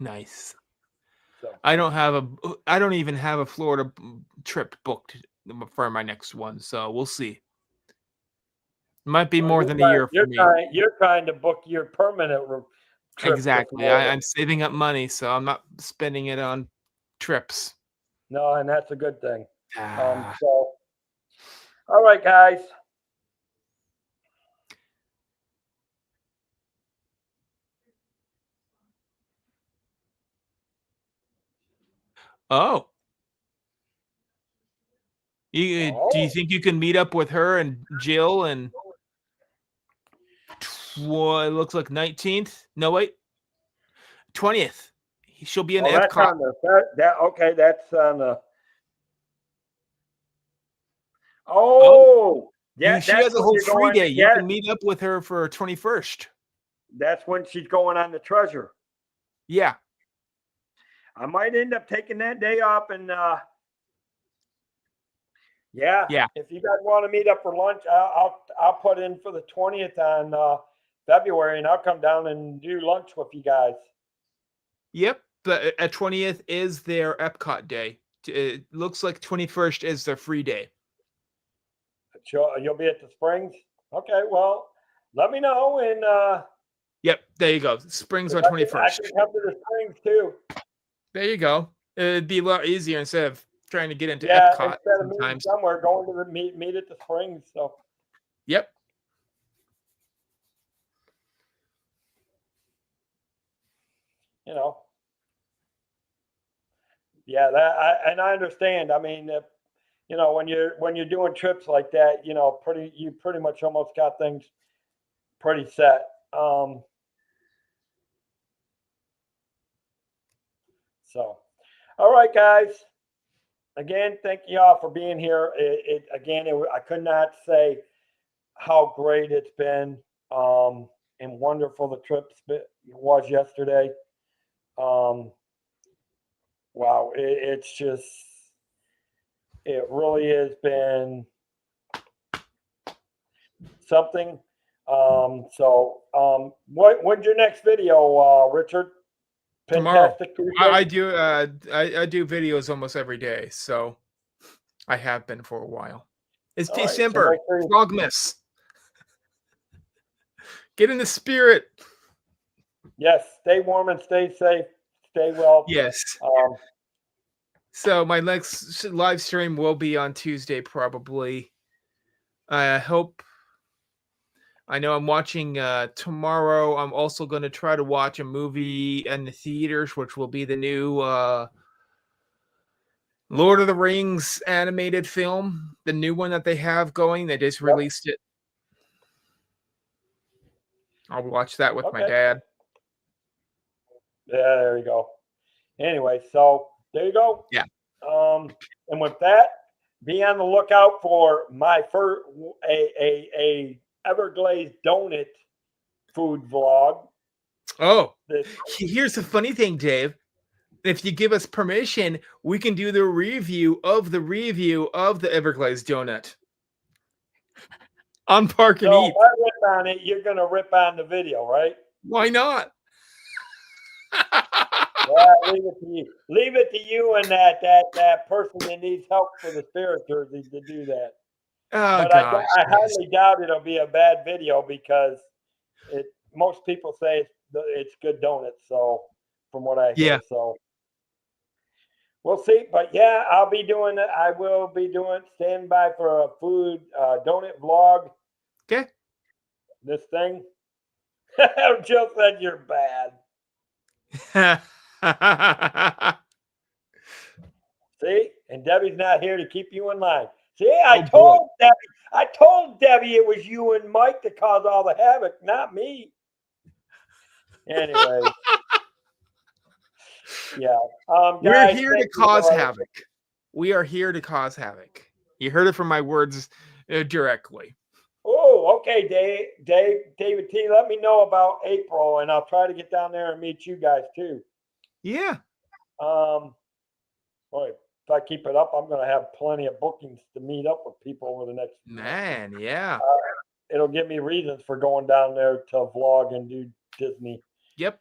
Nice. So. I don't even have a Florida trip booked for my next one, so we'll see. Might be more than a year for me. You're trying to book your permanent trip. Exactly. I'm saving up money, so I'm not spending it on trips. No, and that's a good thing. So, all right, guys. Oh. Do you Oh, think you can meet up with her and Jill and it looks like 19th? No, wait. 20th. She'll be in oh, that's Epcot. on the that. Okay, that's on the. Oh, Oh, yeah, she that's has a when whole you're free going. day. You Yes, can meet up with her for 21st. that's when she's going on the treasure. Yeah. I might end up taking that day off, and yeah, Yeah. if you guys want to meet up for lunch, I'll put in for the 20th on February, and I'll come down and do lunch with you guys. Yep. But at 20th is their Epcot day. It looks like 21st is their free day. You'll be at the Springs. Okay, well, let me know, and Yep. There you go. Springs on I 21st. can come to the Springs too. There you go. It'd be a lot easier instead of trying to get into Yeah, Epcot instead of meeting sometimes. somewhere, going to the meet at the Springs. So Yep. you know, yeah, I understand. I mean, you know, when you're doing trips like that, you know, you pretty much almost got things pretty set. So, all right, guys. Again, thank you all for being here. I could not say how great it's been, and wonderful the trip was yesterday. Um, wow, it really has been something. When's your next video, Richard? Tomorrow. Fantastic Tuesday? I do I do videos almost every day, so I have been for a while. It's All right, so December. make sure Vlogmas. Get in the spirit. yes, stay warm and stay safe. Stay well. Yes. So my next live stream will be on Tuesday, probably. I hope. I know I'm watching tomorrow. I'm also going to try to watch a movie in the theaters, which will be the new Lord of the Rings animated film, the new one that they have going. They just released it. I'll watch that with my dad. Yeah, there you go. Anyway, so there you go. Yeah. And with that, be on the lookout for my first a Everglazed donut food vlog. Oh, here's the funny thing, Dave. If you give us permission, we can do the review of the Everglazed donut on Park and Eat. If I rip on it, you're gonna rip on the video, right? Why not? Yeah, leave it to you and that person that needs help for the spirit jersey to do that. Oh, but gosh, I highly doubt it'll be a bad video because most people say it's good donuts. So from what I hear, so we'll see. But yeah, I will be doing stand by for a food donut vlog. Okay. This thing. Jill said you're bad. See, and Debbie's not here to keep you in line. See, I told Debbie it was you and Mike that caused all the havoc, not me. Anyway, yeah. We're here to cause havoc. We are here to cause havoc. You heard it from my words directly. Oh, okay, David T. Let me know about April, and I'll try to get down there and meet you guys too. Yeah. Boy, if I keep it up, I'm going to have plenty of bookings to meet up with people over the next. Man, yeah. It'll give me reasons for going down there to vlog and do Disney. Yep.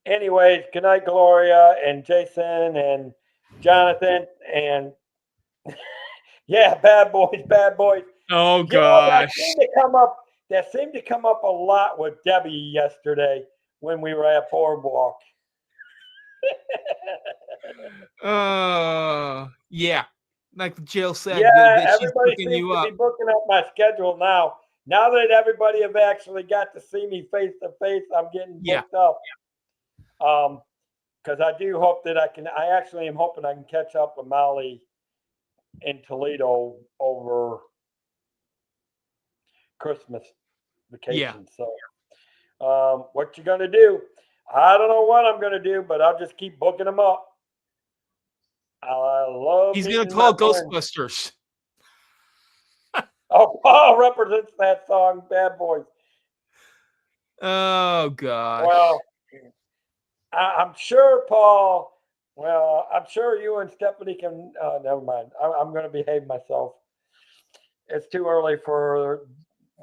Anyways, good night, Gloria and Jason and Jonathan and yeah, bad boys. Oh gosh. That seemed to come up a lot with Debbie yesterday when we were at Boardwalk. Yeah. Like Jill said, yeah, she's everybody booking seems you to up. be booking up my schedule now. Now that everybody have actually got to see me face to face, I'm getting booked up. because I do hope that I actually am hoping I can catch up with Molly in Toledo over Christmas vacation. So, what you gonna do? I don't know what I'm gonna do, but I'll just keep booking them up. I love. He's gonna meeting call my friends. Ghostbusters. Oh, Paul represents that song, Bad Boys. Oh gosh. Well, I'm sure, Paul. Well, I'm sure you and Stephanie can. Never mind. I'm going to behave myself. It's too early for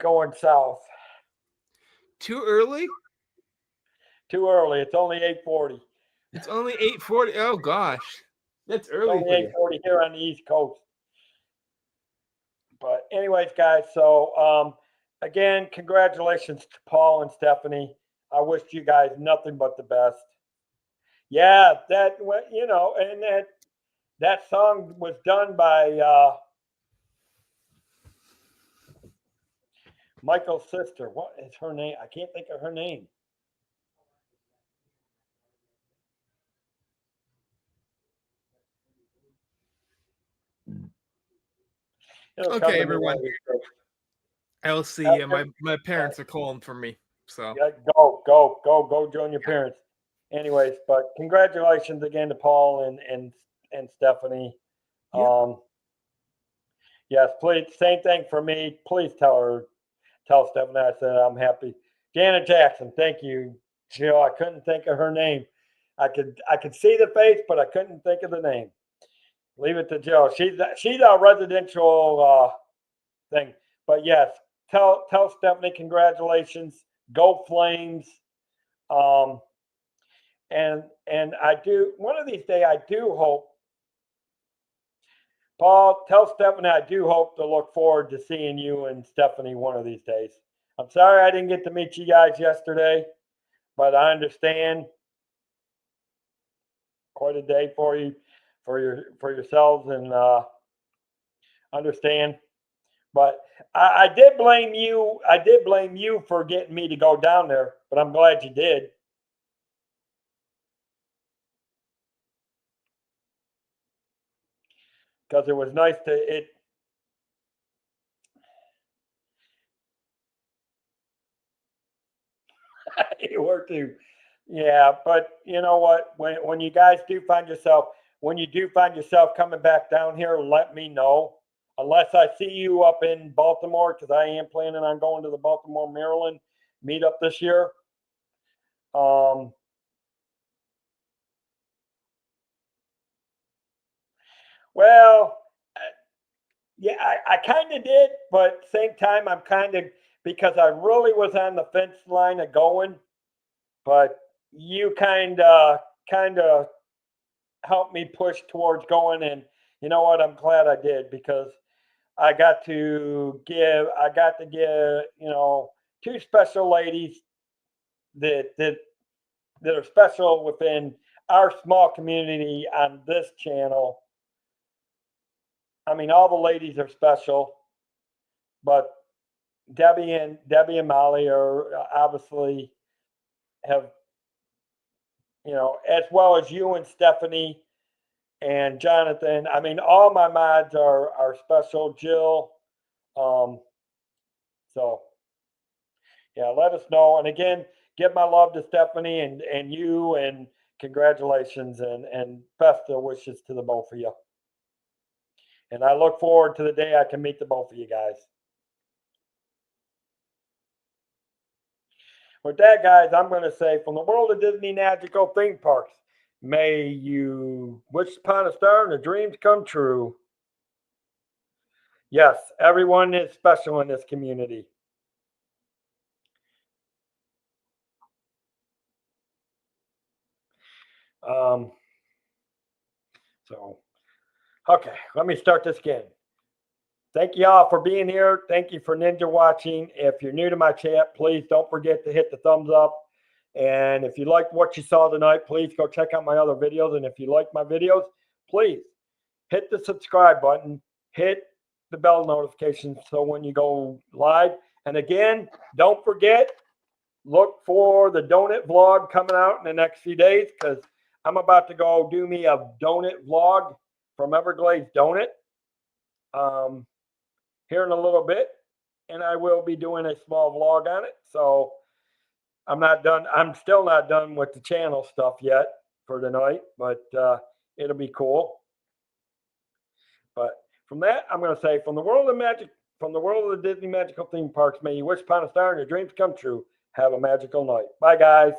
going south. Too early? Too early. It's only 8:40. It's only 8:40. Oh gosh, that's It's early only for you. 8:40 here on the East Coast. But anyways, guys. So again, congratulations to Paul and Stephanie. I wish you guys nothing but the best. Yeah, that and that song was done by Michael's sister. What is her name? I can't think of her name. Okay, everyone. I'll see you. My parents are calling for me. So yeah, go join your parents. Anyways, but congratulations again to Paul and Stephanie. Yep. Yes, please, same thing for me. Please tell Stephanie I said I'm happy. Janet Jackson, thank you, Jill. I couldn't think of her name. I could see the face, but I couldn't think of the name. Leave it to Jill. She's our residential thing. But yes, tell Stephanie congratulations. Go Flames. And I do one of these days. I do hope. Paul, tell Stephanie I do hope to look forward to seeing you and Stephanie one of these days. I'm sorry I didn't get to meet you guys yesterday, but I understand. Quite a day for you, for yourselves, and understand. But I did blame you. I did blame you for getting me to go down there, but I'm glad you did. Because it was nice to it. You were too. Yeah, but you know what? When you guys do find yourself, when you do find yourself coming back down here, let me know. Unless I see you up in Baltimore, because I am planning on going to the Baltimore, Maryland meetup this year. Well, yeah, I kind of did, but same time, I'm kind of, because I really was on the fence line of going, but you kind of helped me push towards going, and you know what? I'm glad I did, because I got to give two special ladies that are special within our small community on this channel. I mean, all the ladies are special, but Debbie and Molly are obviously have, as well as you and Stephanie and Jonathan. I mean, all my mods are special. Jill. So yeah, let us know. And again, give my love to Stephanie and you, and congratulations and best of wishes to the both of you. And I look forward to the day I can meet the both of you guys. With that, guys, I'm going to say, from the world of Disney magical theme parks, may you wish upon a star and the dreams come true. Yes, everyone is special in this community. Okay, let me start this again. Thank you all for being here. Thank you for Ninja watching. If you're new to my chat, please don't forget to hit the thumbs up. And if you liked what you saw tonight, please go check out my other videos. And if you like my videos, please hit the subscribe button, hit the bell notification so when you go live. And again, don't forget, look for the donut vlog coming out in the next few days, because I'm about to go do me a donut vlog from Everglades Donut here in a little bit, and I will be doing a small vlog on it. So I'm not done. I'm still not done with the channel stuff yet for tonight, but it'll be cool. But from that, I'm going to say, from the world of magic, from the world of the Disney magical theme parks, may you wish upon a star and your dreams come true. Have a magical night. Bye, guys.